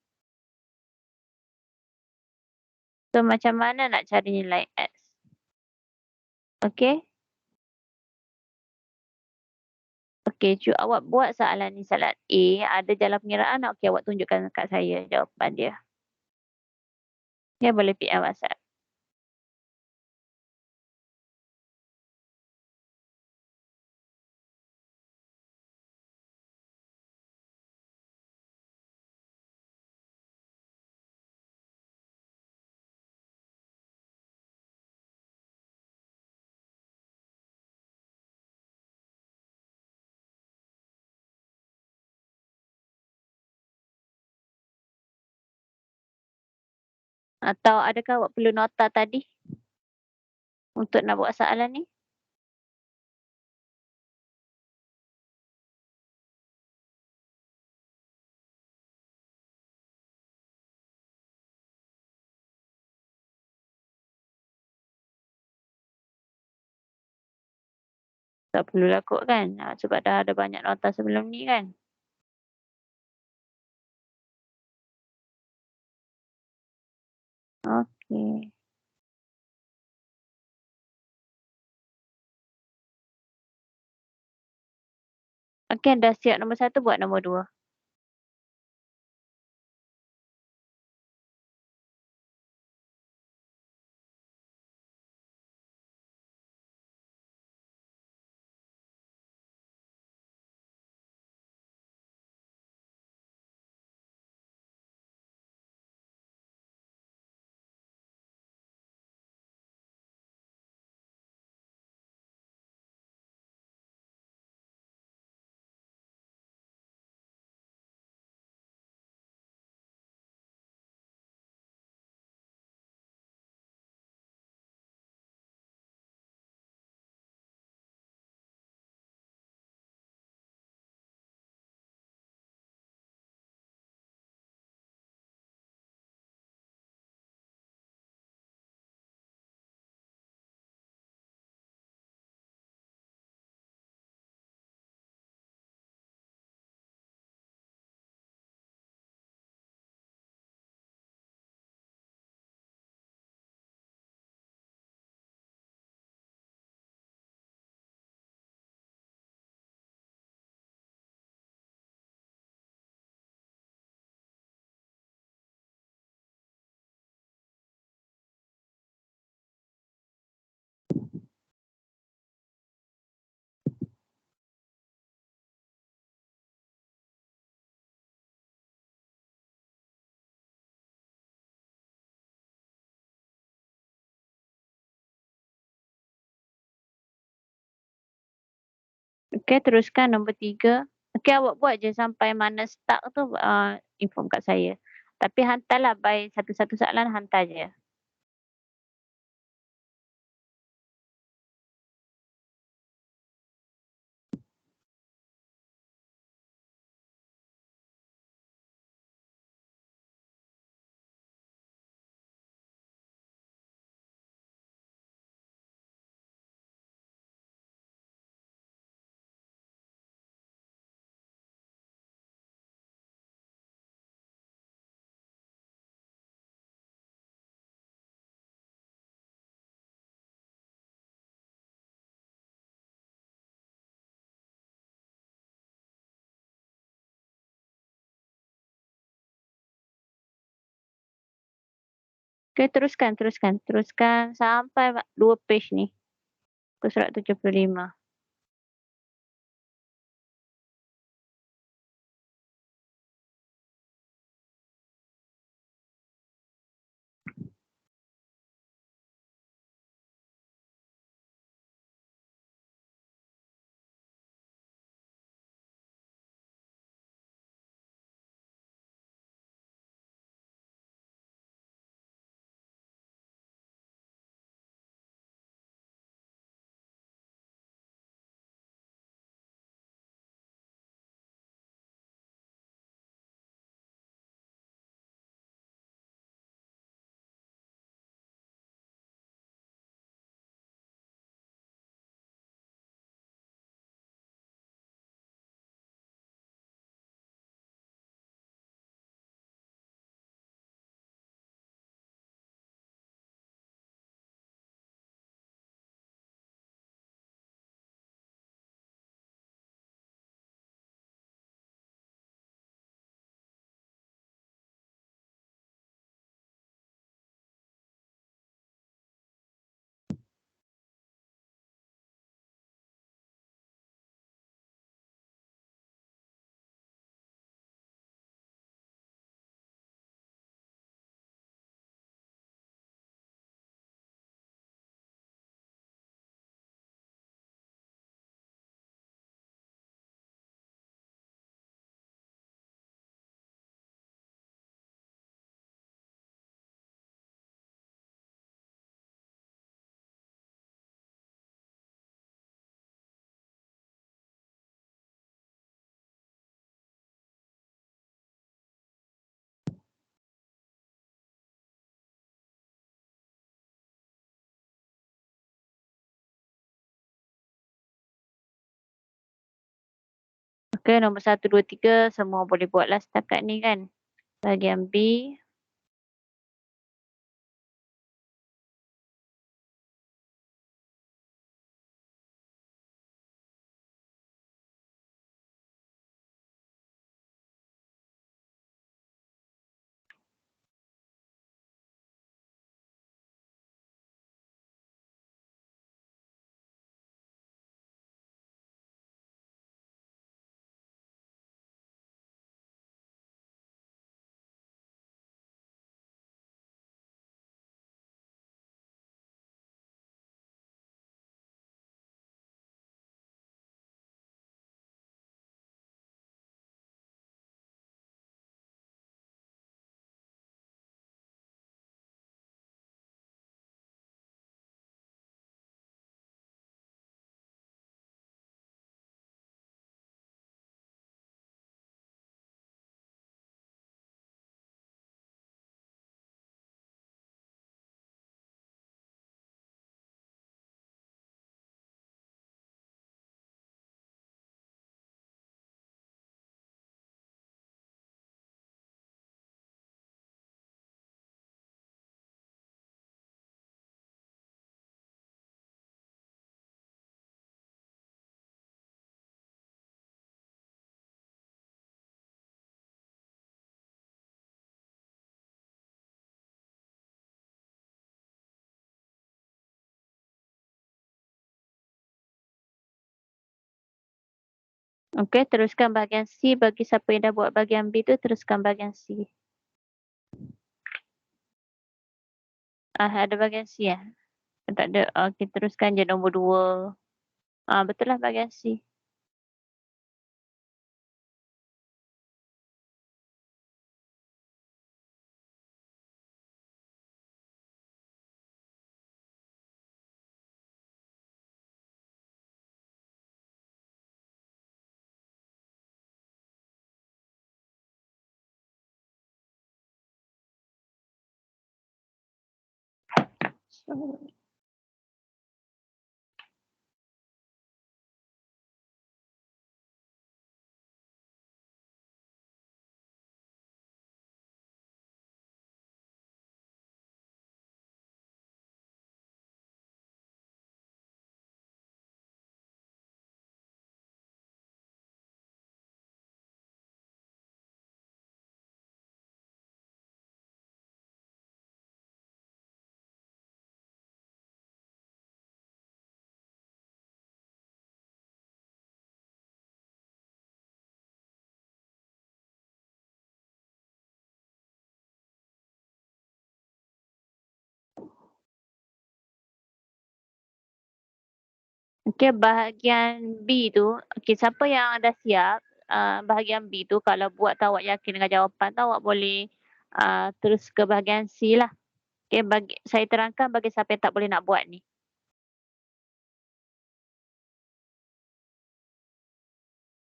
So, macam mana nak cari nilai X? Okey? Okey, awak buat soalan ni soalan A, ada jalan pengiraan tak? Okey, awak tunjukkan dekat saya jawapan dia. Ya, boleh PM WhatsApp. Atau adakah awak perlu nota tadi untuk nak buat soalan ni? Tak perlulah kot kan, sebab dah ada banyak nota sebelum ni kan. Okey. Okey, dah siap nombor 1, buat nombor 2. Okey, teruskan nombor 3. Okey, awak buat je sampai mana start tu, inform kat saya. Tapi hantarlah by satu-satu soalan hantar je. Okey, teruskan sampai 2 page ni. Muka surat 75. Okey, nombor 1, 2, 3 semua boleh buatlah setakat ni kan. Bahagian B. Okey, teruskan bahagian C bagi siapa yang dah buat bahagian B tu teruskan bahagian C. Ada bahagian C eh? Tak ada. Okey, teruskan je nombor 2. Betul lah bahagian C. Okey, bahagian B tu, okey siapa yang dah siap, bahagian B tu kalau buat tu awak yakin dengan jawapan tu awak boleh, terus ke bahagian C lah. Okey, saya terangkan bagi siapa yang tak boleh nak buat ni.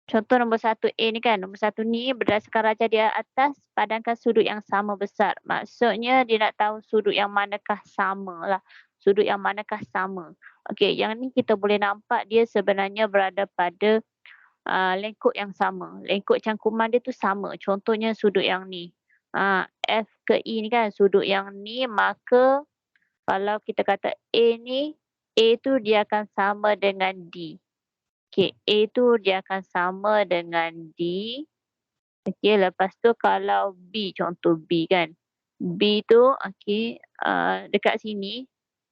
Contoh nombor 1A ni kan, nombor 1 ni berdasarkan raja di atas, padankan sudut yang sama besar. Maksudnya dia nak tahu sudut yang manakah sama lah. Sudut yang manakah sama. Okey, yang ni kita boleh nampak dia sebenarnya berada pada lengkuk yang sama. Lengkuk cangkuman dia tu sama. Contohnya sudut yang ni. F ke E ni kan sudut yang ni, maka kalau kita kata A ni, A tu dia akan sama dengan D. Okey, A tu dia akan sama dengan D. Okey, lepas tu kalau B, contoh B kan. B tu okey, dekat sini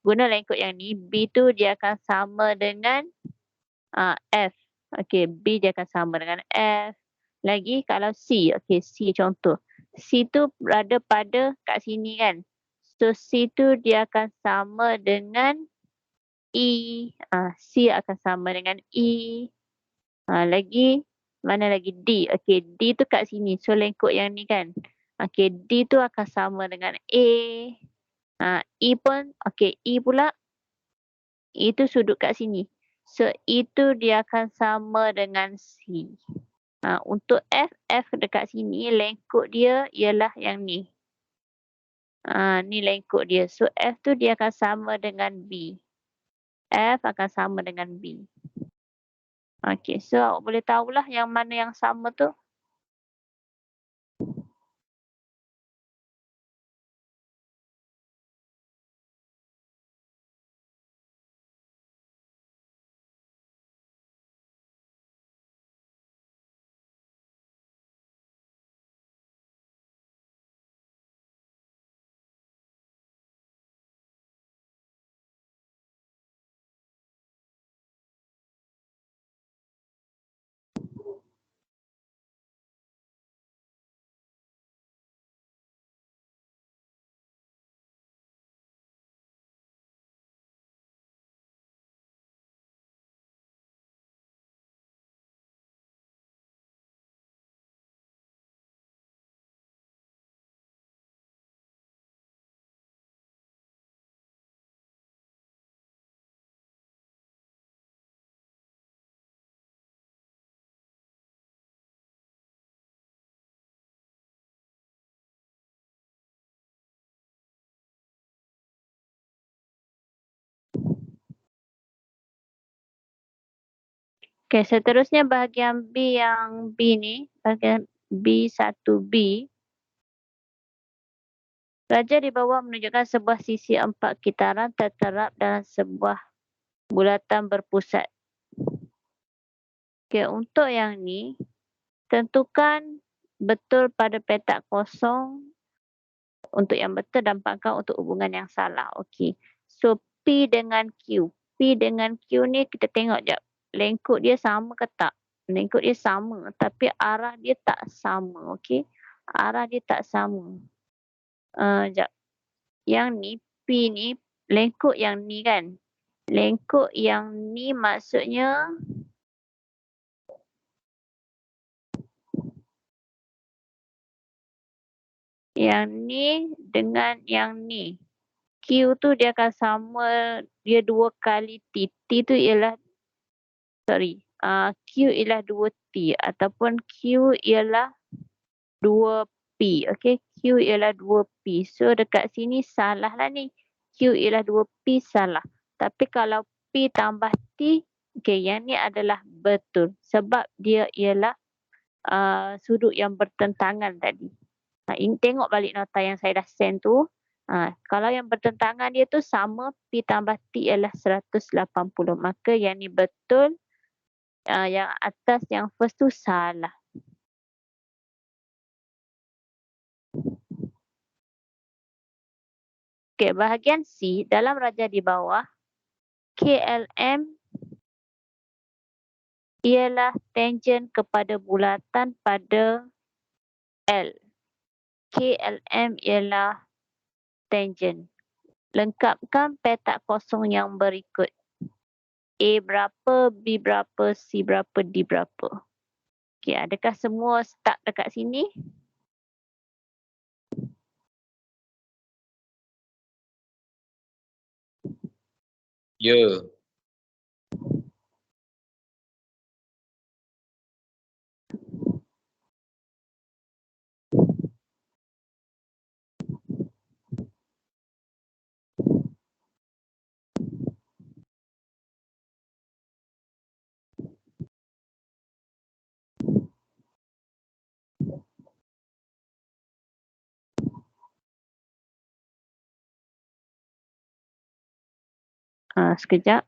guna lengkuk yang ni, B tu dia akan sama dengan F. Okey, B dia akan sama dengan F. Lagi kalau C, okey C contoh. C tu berada pada kat sini kan. So C tu dia akan sama dengan E. C akan sama dengan E. Lagi mana lagi D. Okey, D tu kat sini. So lengkuk yang ni kan. Okey, D tu akan sama dengan A. E pun okey, E pula E tu sudut kat sini. So E tu dia akan sama dengan C. Untuk F, F dekat sini lengkuk dia ialah yang ni. Ni lengkuk dia. So F tu dia akan sama dengan B. F akan sama dengan B. Okey, so awak boleh tahulah yang mana yang sama tu. Okey, seterusnya bahagian B yang B ni, bahagian B1B. Raja di bawah menunjukkan sebuah sisi 4 kitaran terterap dalam sebuah bulatan berpusat. Okey, untuk yang ni, tentukan betul pada petak kosong untuk yang betul dan pangkal untuk hubungan yang salah. Okey. So P dengan Q. P dengan Q ni kita tengok jap. Lengkuk dia sama ke tak? Lengkuk dia sama tapi arah dia tak sama. Okey. Arah dia tak sama. Jap. Yang ni P ni lengkuk yang ni kan. Lengkuk yang ni maksudnya yang ni dengan yang ni. Q tu dia akan sama dia 2 kali T. T tu ialah Q ialah 2T ataupun Q ialah 2P. Okey, Q ialah 2P. So dekat sini salah lah ni. Q ialah 2P salah. Tapi kalau P tambah T, okey yang ni adalah betul sebab dia ialah sudut yang bertentangan tadi. Ini tengok balik nota yang saya dah send tu. Kalau yang bertentangan dia tu sama P tambah T ialah 180. Maka yang ni betul. Yang atas yang first tu salah. Okey, bahagian C dalam raja di bawah, KLM ialah tangent kepada bulatan pada L. KLM ialah tangent. Lengkapkan petak kosong yang berikut. A berapa, B berapa, C berapa, D berapa. Okey, adakah semua stuck dekat sini? Ya. Sekejap.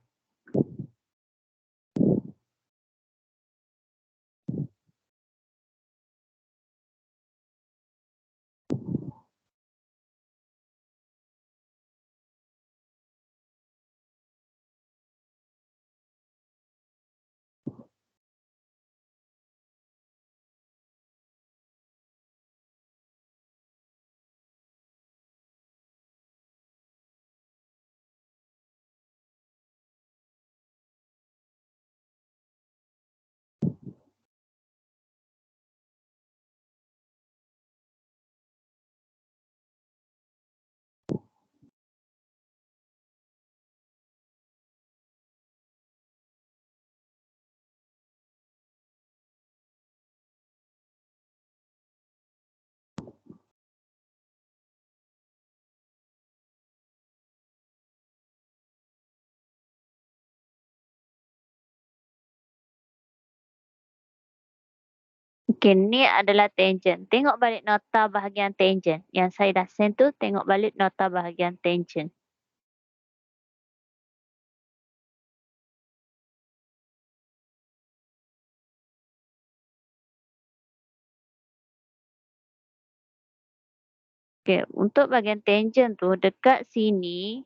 Okey, ni adalah tangent. Tengok balik nota bahagian tangent. Yang saya dah send tu, tengok balik nota bahagian tangent. Okey, untuk bahagian tangent tu dekat sini,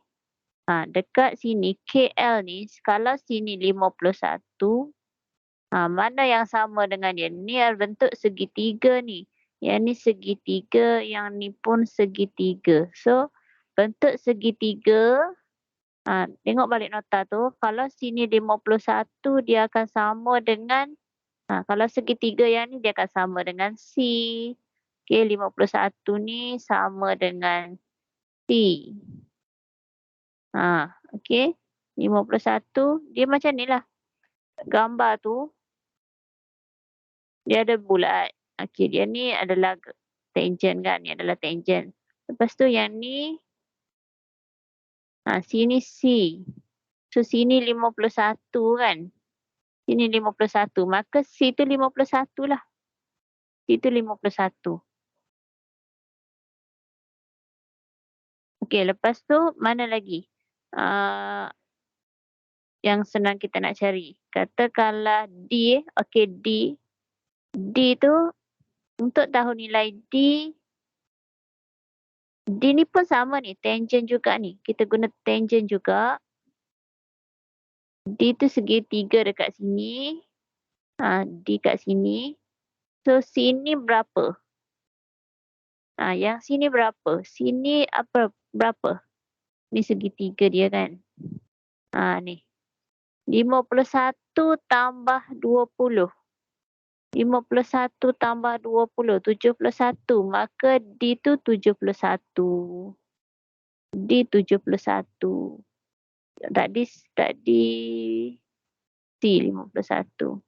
dekat sini KL ni kalau sini 51, mana yang sama dengan dia? Ni bentuk segitiga ni. Yang ni segitiga, yang ni pun segitiga. So, bentuk segitiga, tengok balik nota tu, kalau sini 51 dia akan sama dengan, kalau segitiga yang ni dia akan sama dengan C. Okey, 51 ni sama dengan C. Okey. 51 dia macam ni lah. Gambar tu dia ada bulat. Okey, dia ni adalah tangent kan, ni adalah tangent. Lepas tu yang ni, sini C. So sini 51 kan. Sini 51, maka C tu 51 lah. C tu 51. Okey, lepas tu mana lagi? Yang senang kita nak cari. Katakanlah D, okey D. D tu untuk tahu nilai D, D ni pun sama ni, tangent juga ni. Kita guna tangent juga. D tu segitiga dekat sini. D kat sini. So sini berapa? Yang sini berapa? Sini berapa? Ni segitiga dia kan. Ni. 51 tambah 20. 51 tambah 20, 71. Maka D tu 71. D 71. Tadi C 51.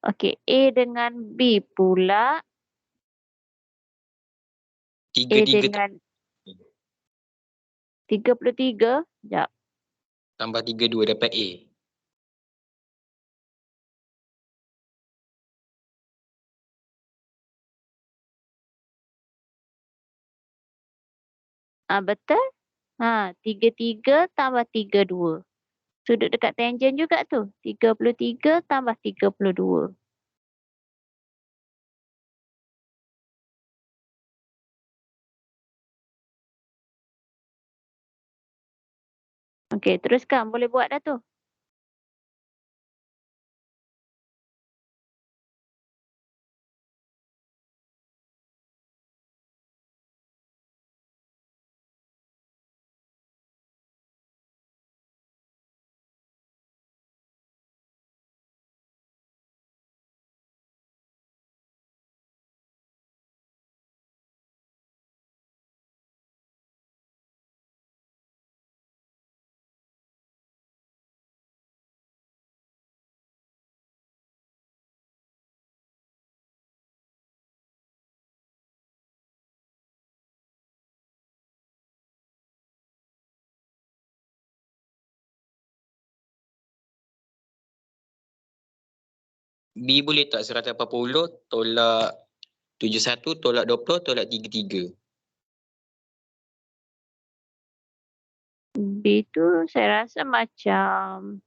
Okey, A dengan B pula. A 33 dengan 33. Sekejap. tambah 32 dapat A. Betul? 33 tambah 32. Sudut dekat tangent juga tu. 33 tambah 32. Okey, teruskan. Boleh buat dah tu. B boleh tak 180 tolak 71 tolak 20 tolak 33? B tu saya rasa macam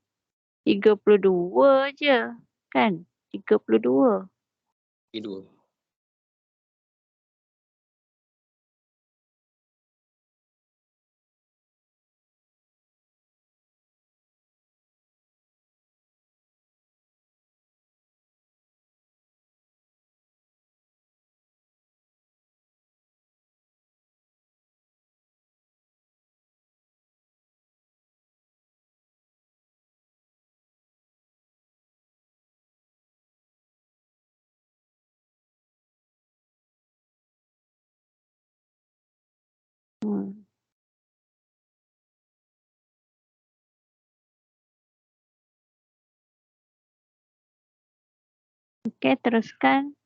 32 je. Kan? 32. Kedua. Hmm. Okey, teruskan.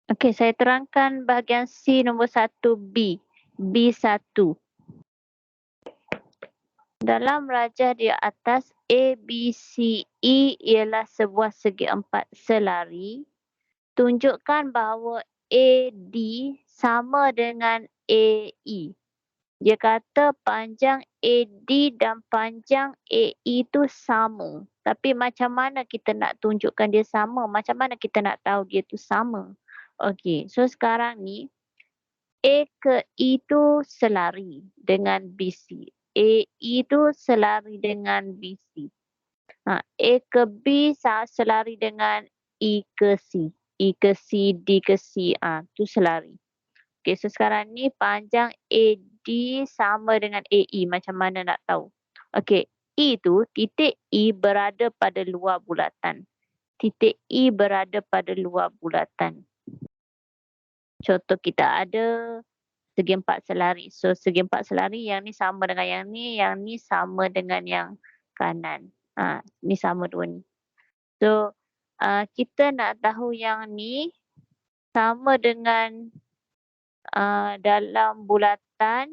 Okey, saya terangkan bahagian C nombor 1B. B1. Dalam rajah di atas, A, B, C, E ialah sebuah segi empat selari. Tunjukkan bahawa AD sama dengan AE. Dia kata panjang AD dan panjang AE itu sama. Tapi macam mana kita nak tunjukkan dia sama? Macam mana kita nak tahu dia tu sama? Okey, so sekarang ni A ke E tu selari dengan BC. AE tu selari dengan BC. A ke B selari dengan E ke C. E ke C, D ke C. Tu selari. Okay, so sekarang ni panjang AD sama dengan AE. Macam mana nak tahu? Okay, E tu, titik E berada pada luar bulatan. Titik E berada pada luar bulatan. Contoh kita ada segi empat selari. So segi empat selari yang ni sama dengan yang ni sama dengan yang kanan. Ni sama dua ni. So kita nak tahu yang ni sama dengan dalam bulatan.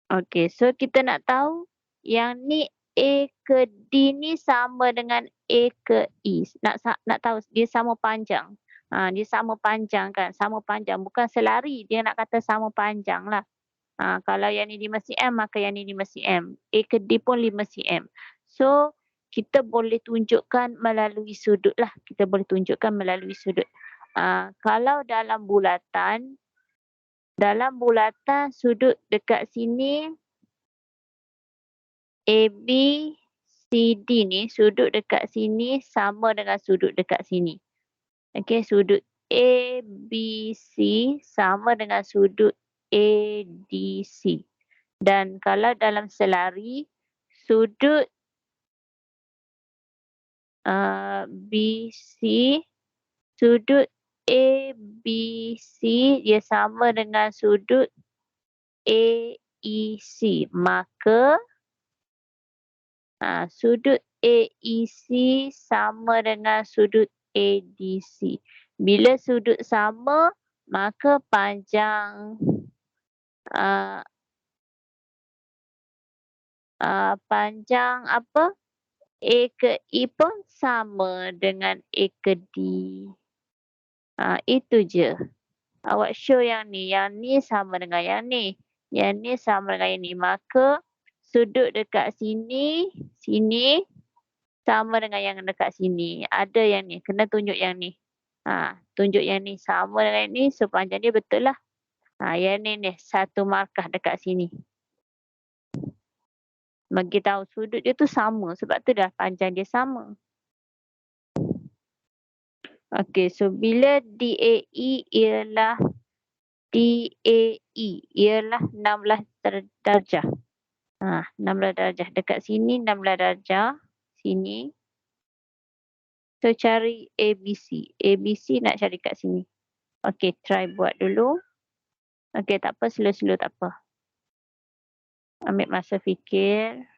Okay, so kita nak tahu yang ni A ke D ni sama dengan A ke E. Nak tahu dia sama panjang. Dia sama panjang kan? Sama panjang. Bukan selari. Dia nak kata sama panjang lah. Kalau yang ni 5 cm, maka yang ni 5 cm. A ke D pun 5 cm. So, kita boleh tunjukkan melalui sudut lah. Kita boleh tunjukkan melalui sudut. Kalau dalam bulatan sudut dekat sini AB, CD ni sudut dekat sini sama dengan sudut dekat sini. Okey, sudut ABC sama dengan sudut ADC. Dan kalau dalam selari sudut BC, sudut ABC dia sama dengan sudut AEC. Maka sudut AEC sama dengan sudut ADC. Bila sudut sama, maka panjang panjang apa? A ke E pun sama dengan A ke D. Itu je. Awak show yang ni sama dengan yang ni. Yang ni sama dengan yang ni. Maka sudut dekat sini sama dengan yang dekat sini. Ada yang ni. Kena tunjuk yang ni. Tunjuk yang ni sama dengan yang ni. So panjang dia betul lah. Yang ni satu markah dekat sini. Bagi tahu sudut dia tu sama. Sebab tu dah panjang dia sama. Okey, so bila DAE ialah 16 darjah. 16 darjah. Dekat sini 16 darjah. Sini. So cari ABC. ABC nak cari kat sini. Okey, try buat dulu. Okey, tak apa. Slow-slow tak apa. Ambil masa fikir.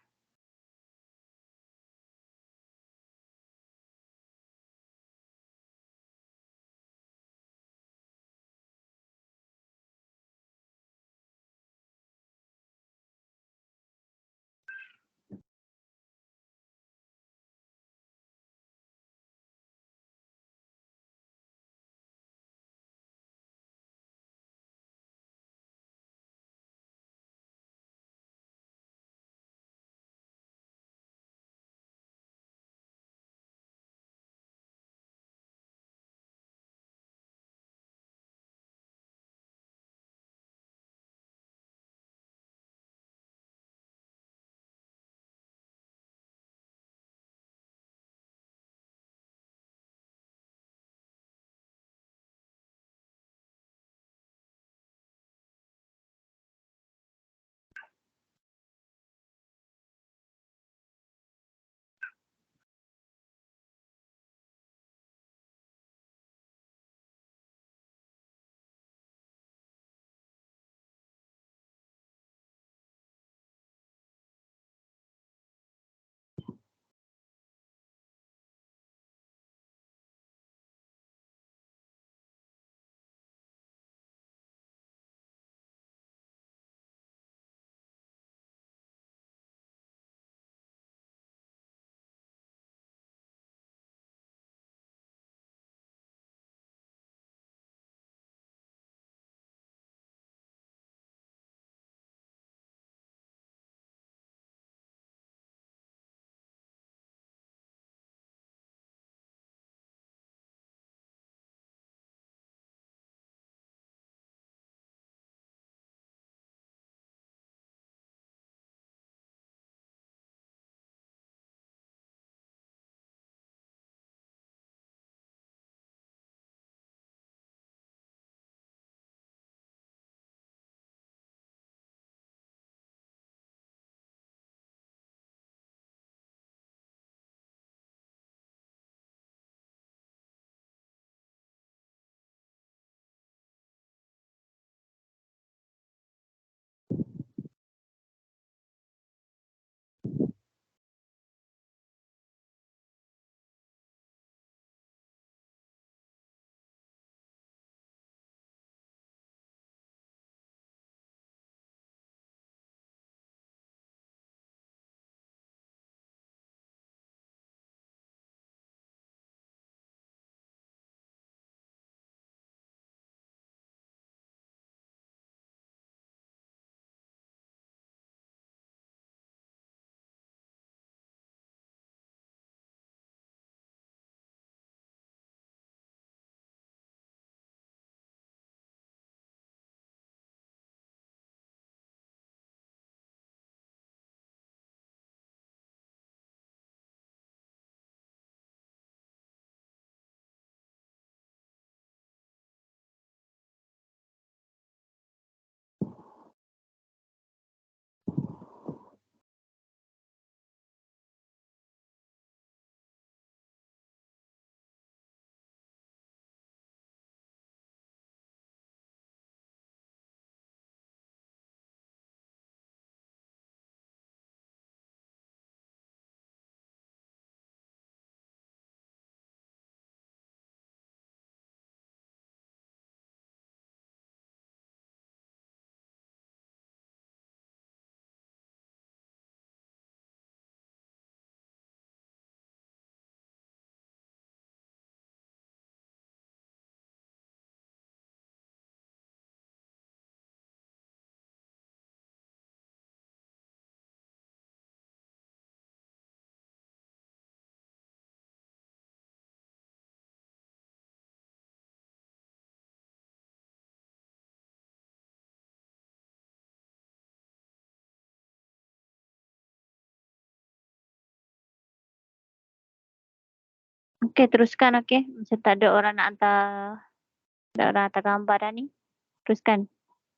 Okey, teruskan okey. Macam tak ada orang nak hantar gambar dah ni. Teruskan.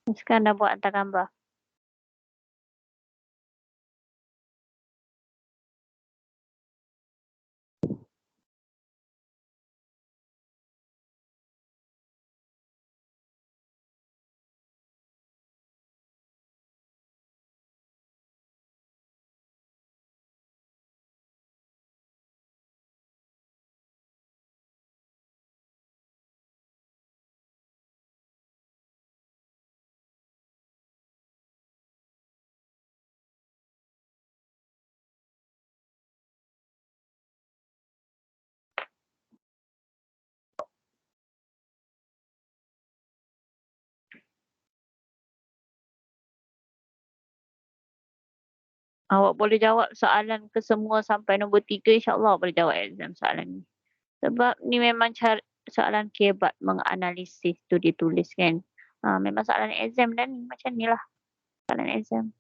Teruskan dah buat hantar gambar. Awak boleh jawab soalan kesemua sampai nombor 3 insya-Allah boleh jawab exam soalan ni. Sebab ni memang soalan kebat menganalisis tu ditulis kan. Memang soalan exam dah ni, macam ni lah soalan exam.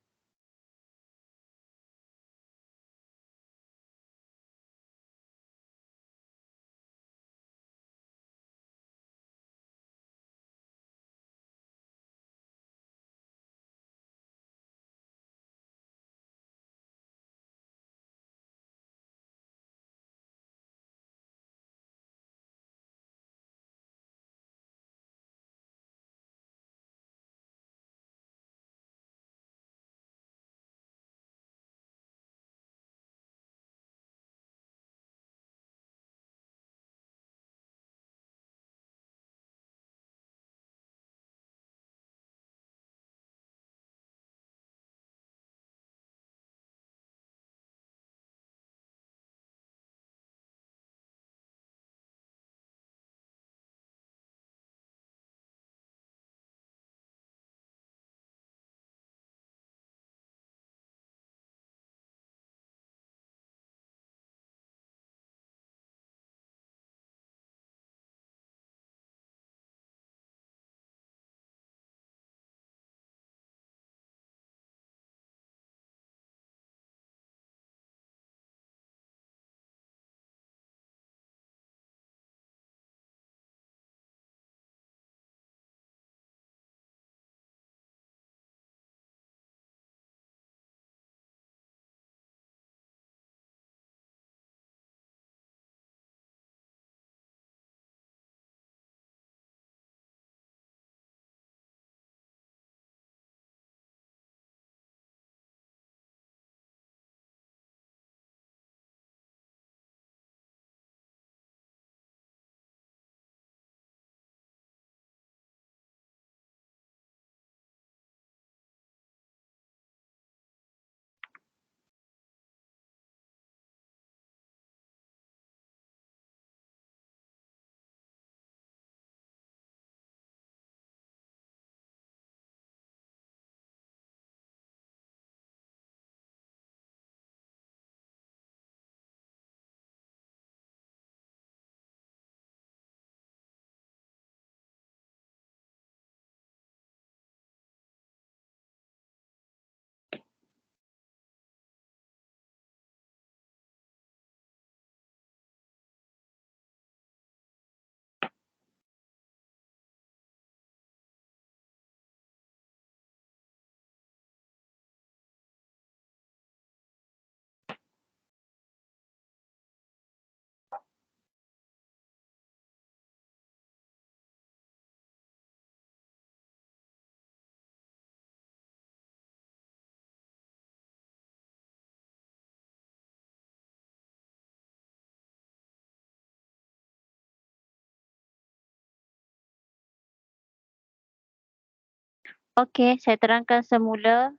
Okey, saya terangkan semula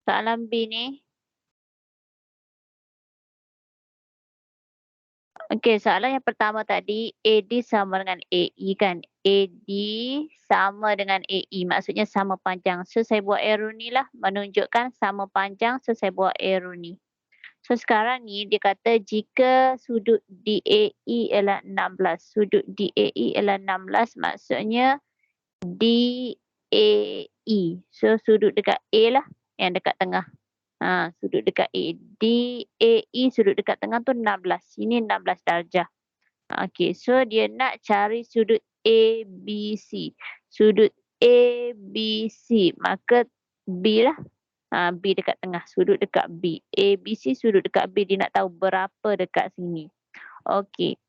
soalan B ni. Okey, soalan yang pertama tadi, AD sama dengan AE kan? AD sama dengan AE, maksudnya sama panjang. So, saya buat arrow ni lah menunjukkan sama panjang, so saya buat arrow ni. So, sekarang ni dia kata jika sudut DAE ialah 16. Sudut DAE ialah 16 maksudnya DAE. So, sudut dekat A lah yang dekat tengah. Sudut dekat A. DAE sudut dekat tengah tu 16. Ini 16 darjah. Okey, so dia nak cari sudut ABC. Sudut ABC, maka B lah. B dekat tengah, sudut dekat B. ABC sudut dekat B, dia nak tahu berapa dekat sini. Okey.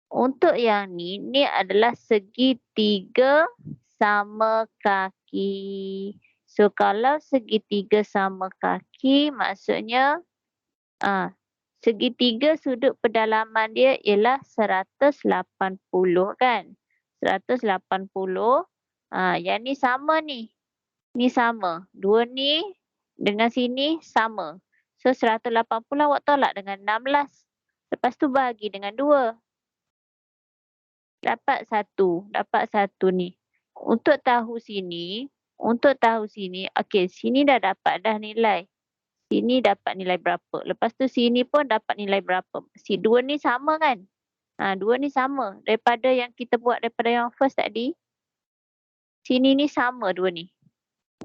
Untuk yang ni adalah segitiga sama kaki. So, kalau segitiga sama kaki, maksudnya segitiga sudut pedalaman dia ialah 180 kan. 180. Yang ni sama ni. Ni sama. Dua ni dengan sini sama. So 180 awak tolak dengan 16. Lepas tu bagi dengan 2. Dapat 1. Dapat 1 ni. Untuk tahu sini, okey, sini dah dapat dah nilai. Sini dapat nilai berapa. Lepas tu sini pun dapat nilai berapa. Si dua ni sama kan? Dua ni sama. Daripada yang kita buat daripada yang first tadi. Sini ni sama dua ni.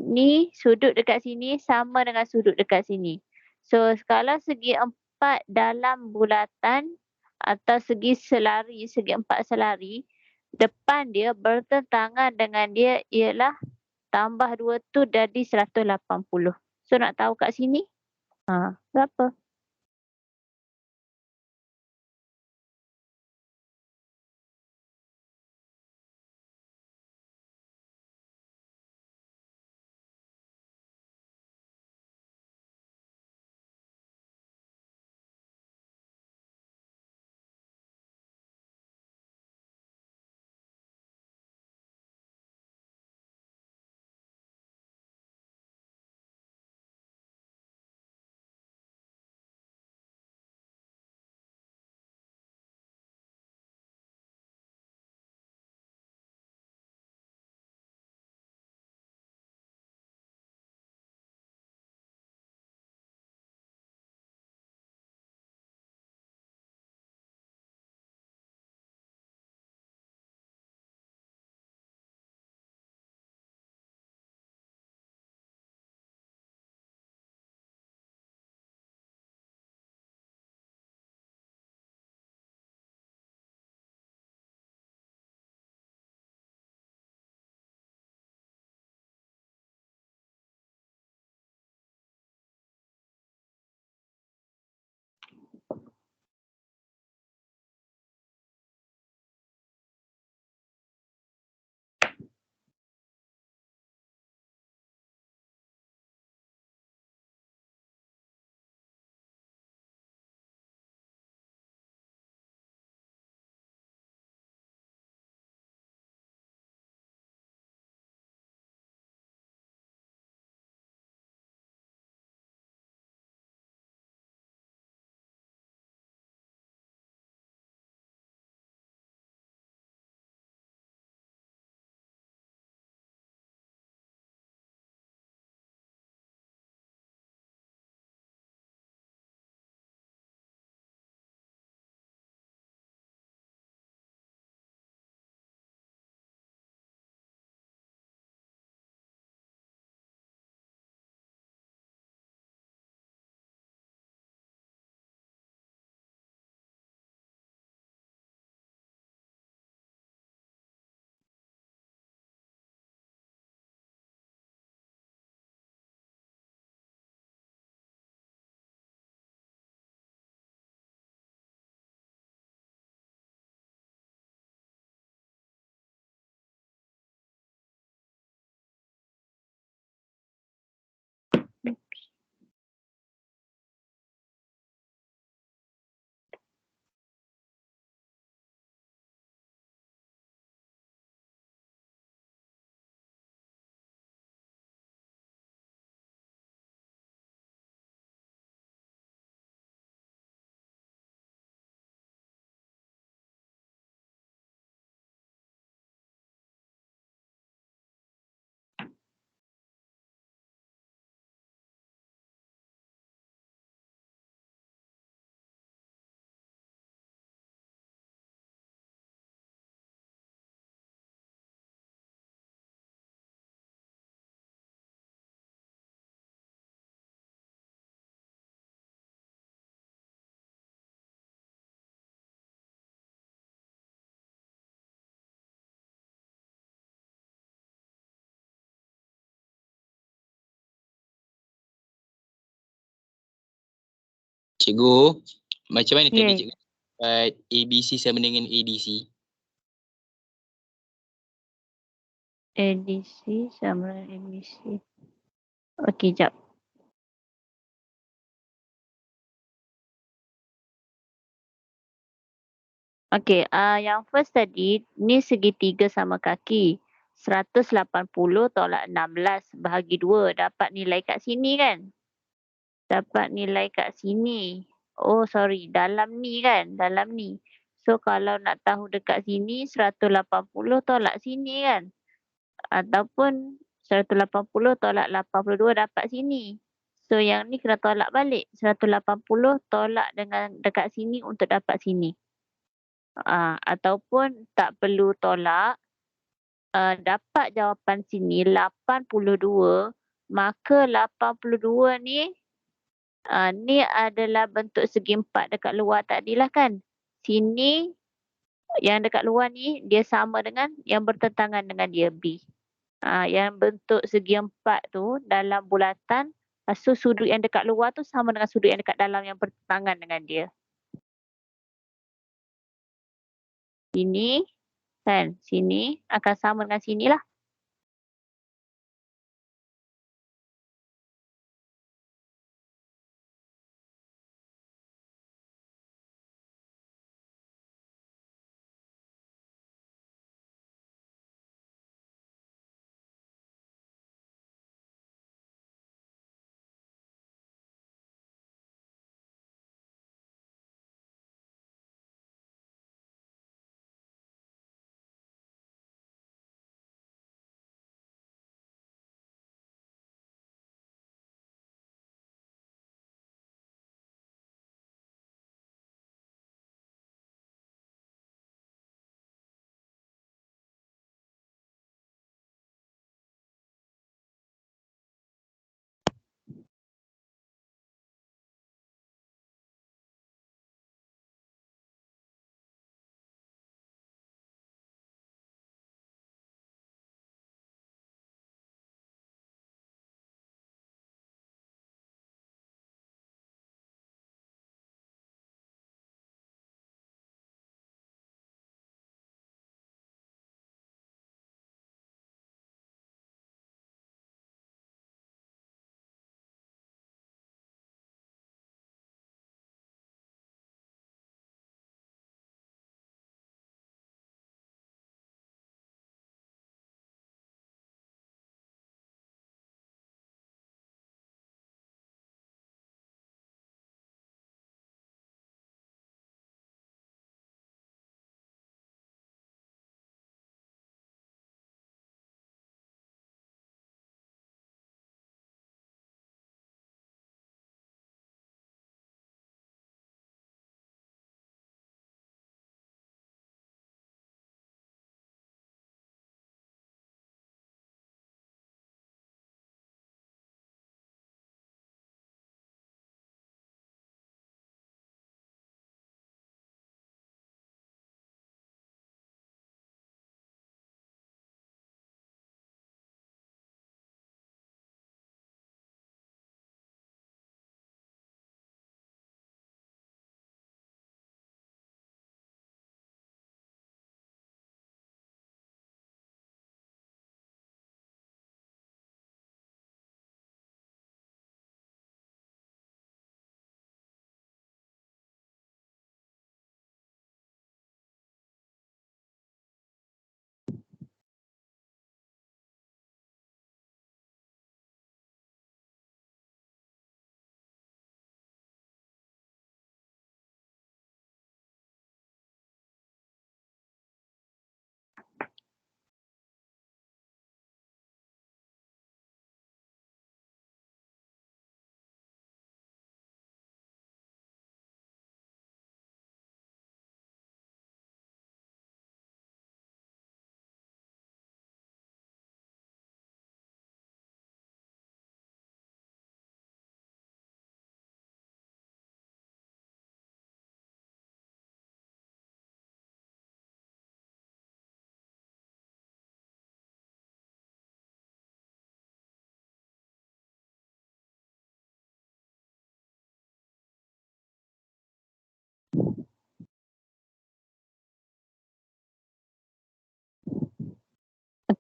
Ni sudut dekat sini sama dengan sudut dekat sini. So kalau segi 4 dalam bulatan atau segi selari, segi 4 selari, depan dia bertentangan dengan dia ialah tambah 2 tu jadi 180. So nak tahu kat sini? Berapa? Cikgu, macam mana tadi Ya. cikgu dapat ABC sama dengan ADC? ADC sama dengan ABC. Okey, jap. Okey, yang first tadi, ni segitiga sama kaki. 180 tolak 16 bahagi 2. Dapat nilai kat sini kan? Dapat nilai kat sini. Oh, sorry. Dalam ni kan? Dalam ni. So, kalau nak tahu dekat sini, 180 tolak sini kan? Ataupun 180 tolak 82 dapat sini. So, yang ni kena tolak balik. 180 tolak dengan dekat sini untuk dapat sini. Ataupun tak perlu tolak, dapat jawapan sini 82, maka 82 ni ni adalah bentuk segi empat dekat luar tadilah kan. Sini yang dekat luar ni dia sama dengan yang bertentangan dengan dia B. Yang bentuk segi empat tu dalam bulatan, so sudut yang dekat luar tu sama dengan sudut yang dekat dalam yang bertentangan dengan dia. Sini kan, sini akan sama dengan sinilah.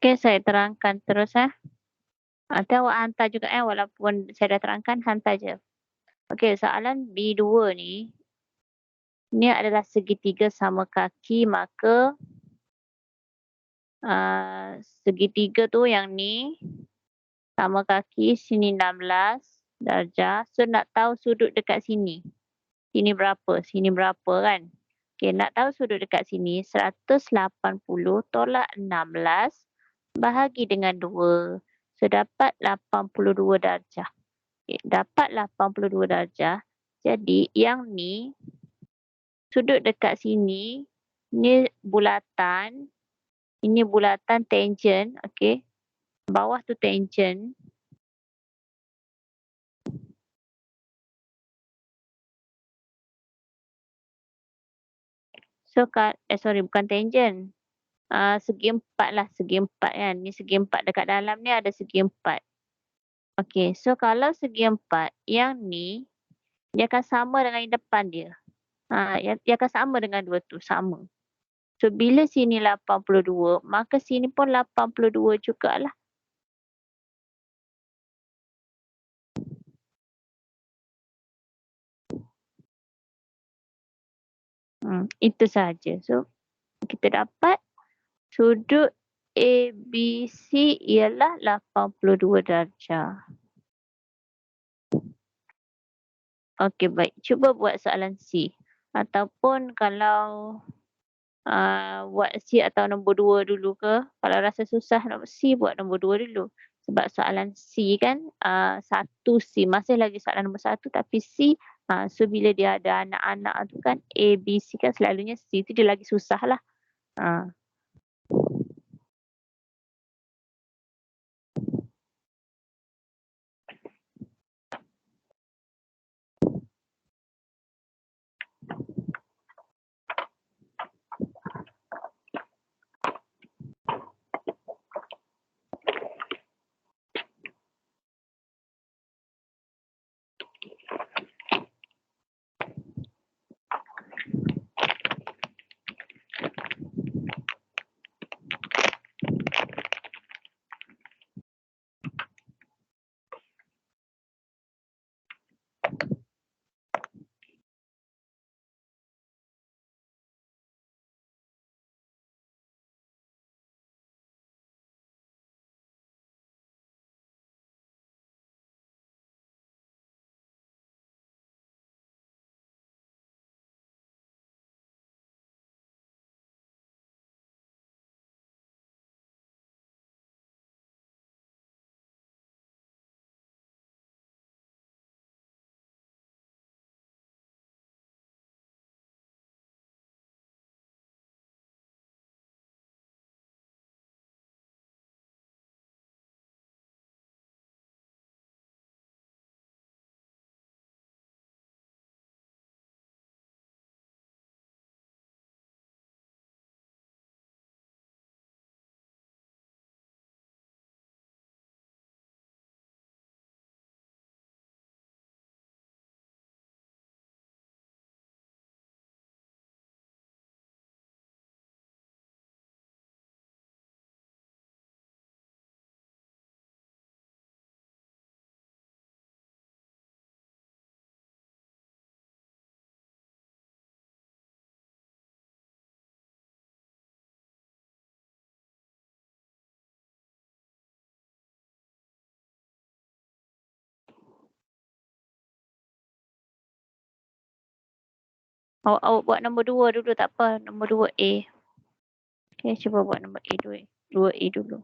Okey, saya terangkan terus Atau awak hantar juga walaupun saya dah terangkan, hantar je. Okey, soalan B2 ni adalah segitiga sama kaki, maka segitiga tu yang ni sama kaki, sini 16 darjah. So nak tahu sudut dekat sini. Sini berapa kan. Okey, nak tahu sudut dekat sini 180 tolak 16 bahagi dengan 2. So dapat 82 darjah. Okay, dapat 82 darjah. Jadi yang ni sudut dekat sini ni bulatan. Ini bulatan tangent, okey. Bawah tu tangent. So bukan tangent. Segi empat kan. Ni segi empat, dekat dalam ni ada segi empat. Okey, so kalau segi empat, yang ni dia akan sama dengan yang depan dia. Dia akan sama dengan dua tu, sama. So bila sini 82, maka sini pun 82 jugalah. Itu saja. So kita dapat sudut ABC ialah 82 darjah. Okey, baik. Cuba buat soalan C. Ataupun kalau buat C atau nombor 2 dulu ke. Kalau rasa susah nombor C, buat nombor 2 dulu. Sebab soalan C kan 1C. Masih lagi soalan nombor 1 tapi C. So bila dia ada anak-anak tu kan A, B, C kan selalunya C tu dia lagi susah lah. Awak buat nombor 2 dulu tak apa. Nombor 2A. Okey, cuba buat nombor A dulu. 2A dulu.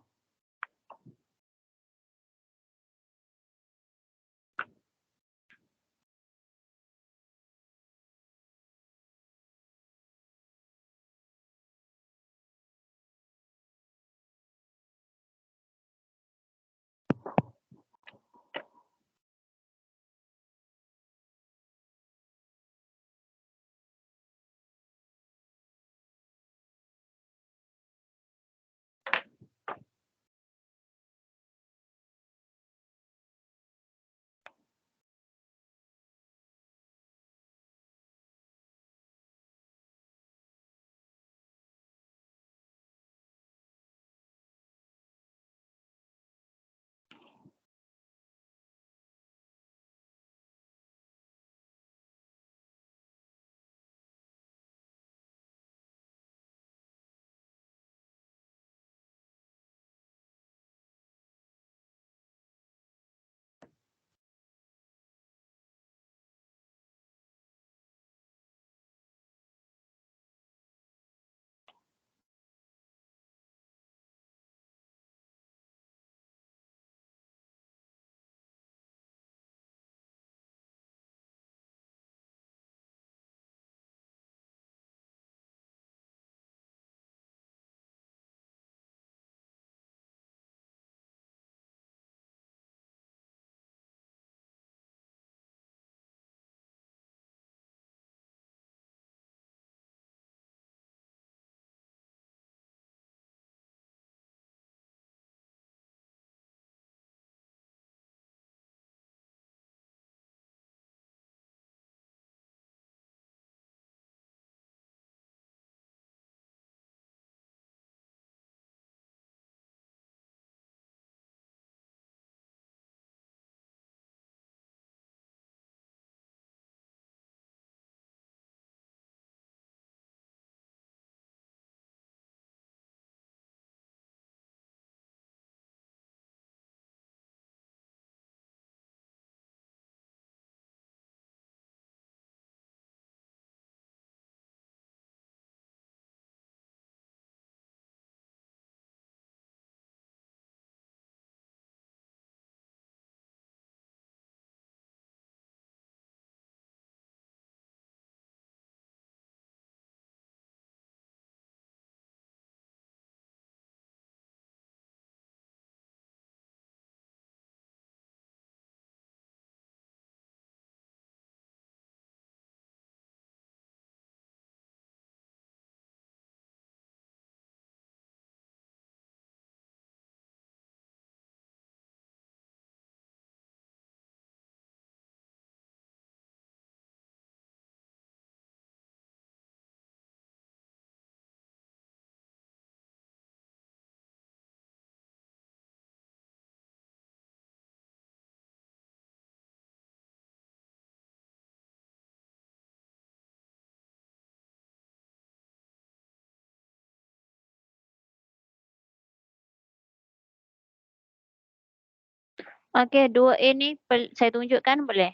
Okey, 2A ni saya tunjukkan boleh?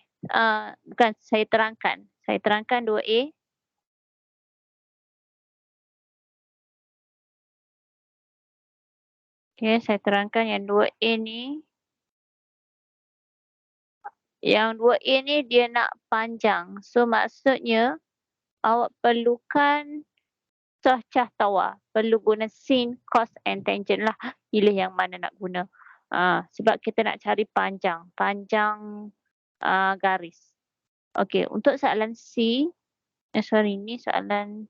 Bukan, saya terangkan. Saya terangkan 2A. Okey, saya terangkan yang 2A ni. Yang 2A ni dia nak panjang. So, maksudnya awak perlukan Cah tawar. Perlu guna sin, cos and tangent lah. Pilih yang mana nak guna. Sebab kita nak cari panjang. Panjang garis. Okey, untuk soalan C. Ni soalan.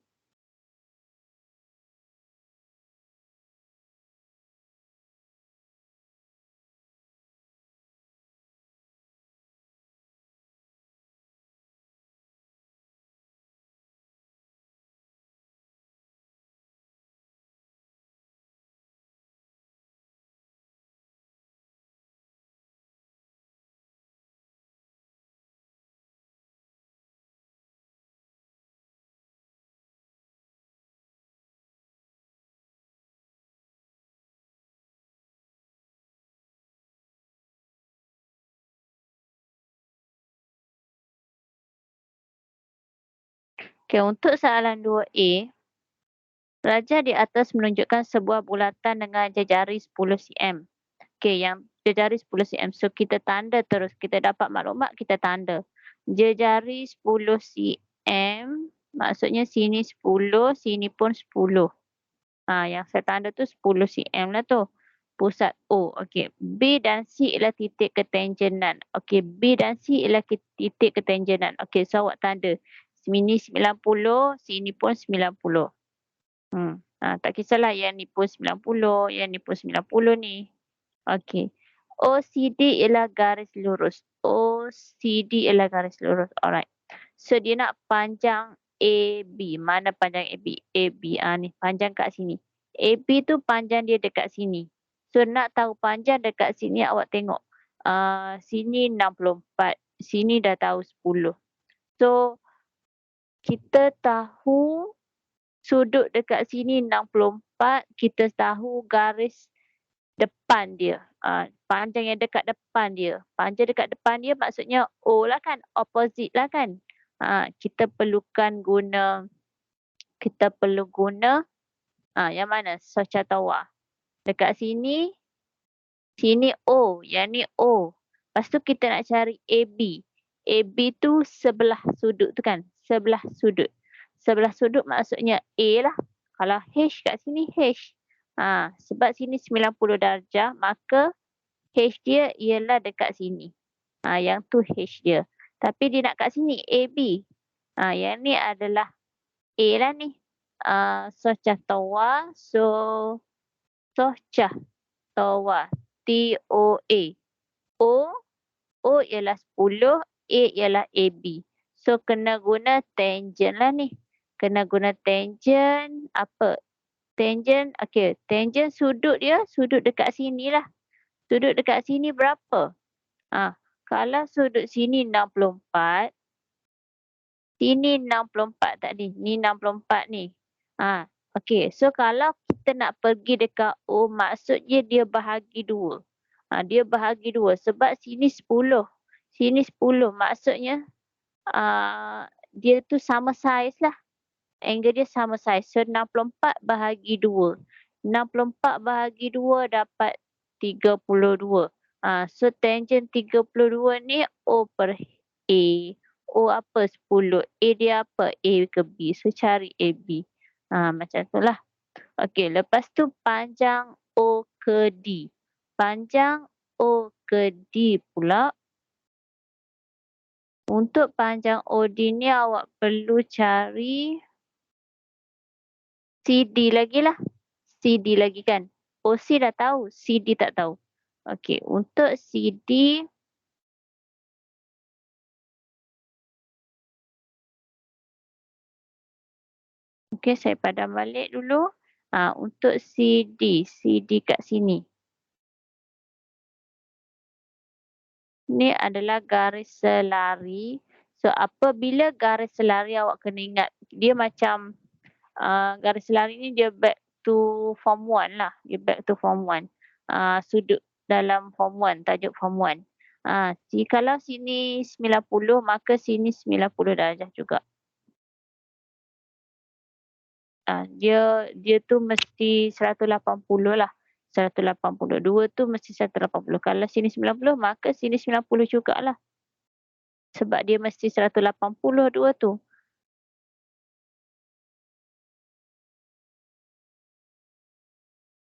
Okey, untuk soalan 2A. Raja di atas menunjukkan sebuah bulatan dengan jejari 10 cm. Okey, yang jejari 10 cm. So, kita tanda terus. Kita dapat maklumat, kita tanda. Jejari 10 cm, maksudnya sini 10, sini pun 10. Yang saya tanda tu 10 cm lah tu. Pusat O. Okey. B dan C ialah titik ketangenan. Okey, B dan C ialah titik ketangenan. Okey, so awak tanda. Sini 90, sini pun 90. Tak kisahlah yang ni pun 90, yang ni pun 90 ni. Okey. OCD ialah garis lurus. OCD ialah garis lurus. Alright. So, dia nak panjang AB. Mana panjang AB? AB. Ni panjang kat sini. AB tu panjang dia dekat sini. So, nak tahu panjang dekat sini, awak tengok. Sini 64. Sini dah tahu 10. So, kita tahu sudut dekat sini 64. Kita tahu garis depan dia. Panjang yang dekat depan dia. Panjang dekat depan dia maksudnya O lah kan. Opposite lah kan. Kita perlu guna yang mana? Cah tawar. Dekat sini O. Yang ni O. Lepas tu kita nak cari AB. AB tu sebelah sudut tu kan. Sebelah sudut. Sebelah sudut maksudnya A lah. Kalau H kat sini H. Sebab sini 90 darjah, maka H dia ialah dekat sini. Yang tu H dia. Tapi dia nak kat sini AB. Yang ni adalah A lah ni. Cah tawar. So, cah tawar. TOA. O ialah 10, A ialah AB. So, kena guna tangent lah ni. Kena guna tangent apa? Tangent, okey. Tangent sudut dia, sudut dekat sini lah. Sudut dekat sini berapa? Kalau sudut sini 64, sini 64 tadi. Ni 64 ni. Okey. So, kalau kita nak pergi dekat O, maksudnya dia bahagi 2. Dia bahagi 2 sebab sini 10. Sini 10. Maksudnya dia tu sama saiz lah. Angle dia sama saiz. So, 64 bahagi 2. 64 bahagi 2 dapat 32. So, tangent 32 ni O per A. O apa? 10. A dia apa? A ke B. So, cari AB. Macam tu lah. Okey, lepas tu panjang O ke D. Panjang O ke D pula. Untuk panjang OD ni awak perlu cari CD lagi lah. CD lagi kan. OC dah tahu. CD tak tahu. Okey. Untuk CD. Okey. Saya padam balik dulu. Untuk CD. CD kat sini. Ni adalah garis selari. So, apabila garis selari awak kena ingat. Dia macam garis selari ni dia back to form 1 lah. Dia back to form 1. Sudut dalam form 1, tajuk form 1. Kalau sini 90, maka sini 90 darjah juga. Dia tu mesti 180 lah. 180. Dua tu mesti 180. Kalau sini 90, maka sini 90 jugalah. Sebab dia mesti 180 dua tu.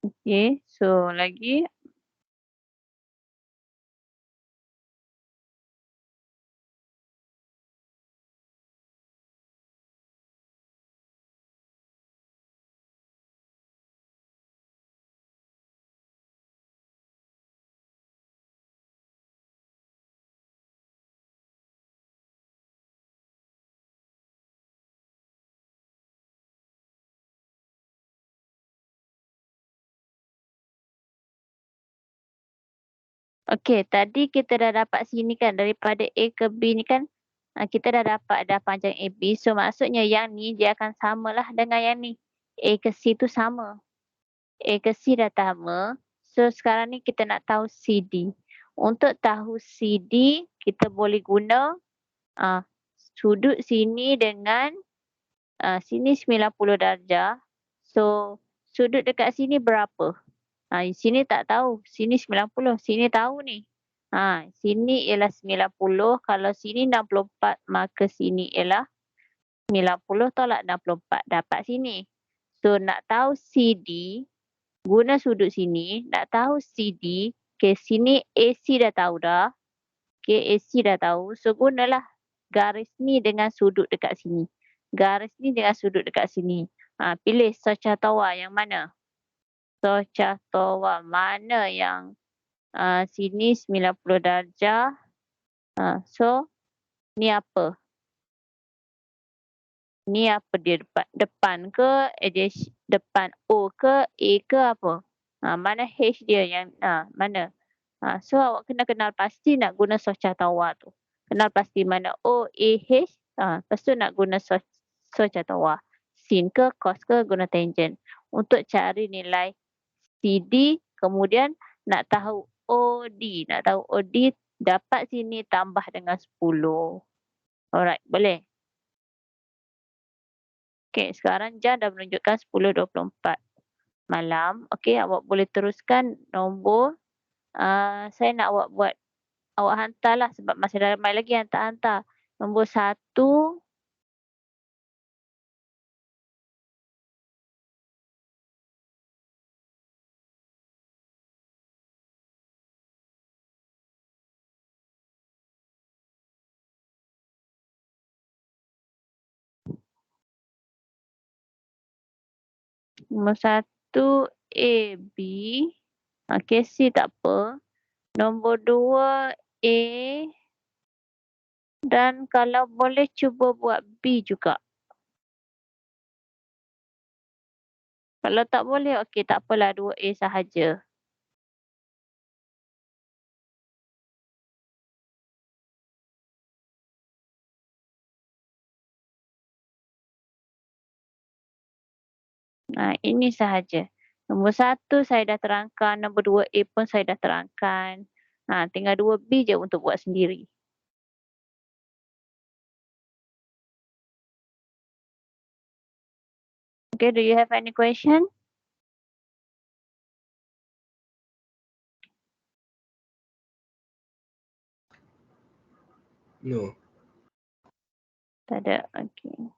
Okey, so lagi. Okey, tadi kita dah dapat sini kan, daripada A ke B ni kan, kita dah dapat dah panjang AB. So maksudnya yang ni dia akan samalah dengan yang ni. A ke C tu sama. A ke C dah sama. So sekarang ni kita nak tahu CD. Untuk tahu CD, kita boleh guna sudut sini dengan sini 90 darjah. So sudut dekat sini berapa? Sini tak tahu. Sini 90. Sini tahu ni. Sini ialah 90. Kalau sini 64, maka sini ialah 90 tolak 64. Dapat sini. So nak tahu CD, guna sudut sini. Nak tahu CD, sini AC dah tahu dah. AC dah tahu. So gunalah garis ni dengan sudut dekat sini. Garis ni dengan sudut dekat sini. Pilih Socha Tawa yang mana? Socha Tawa mana yang sini 90 darjah. So ni apa? Ni apa dia depan ke depan O ke A ke apa? Mana H dia yang mana? So awak kena kenal pasti nak guna Socha Tawa tu. Kenal pasti mana O A H. Lepas tu nak guna Socha Tawa. Sin ke cos ke guna tangent. Untuk cari nilai CD, kemudian nak tahu OD. Nak tahu OD, dapat sini tambah dengan 10. Alright, boleh? Okay, sekarang jam dah menunjukkan 10.24 malam. Okay, awak boleh teruskan nombor. Saya nak awak hantarlah sebab masih ada ramai lagi hantar-hantar. Nombor 1, nombor 1 AB. Okay, C tak apa. Nombor 2 A. Dan kalau boleh cuba buat B juga. Kalau tak boleh, okey tak apalah 2A sahaja. Ini sahaja. Nombor 1 saya dah terangkan, nombor 2A pun saya dah terangkan. Tinggal 2B je untuk buat sendiri. Okay, do you have any question? No. Tak ada. Okay.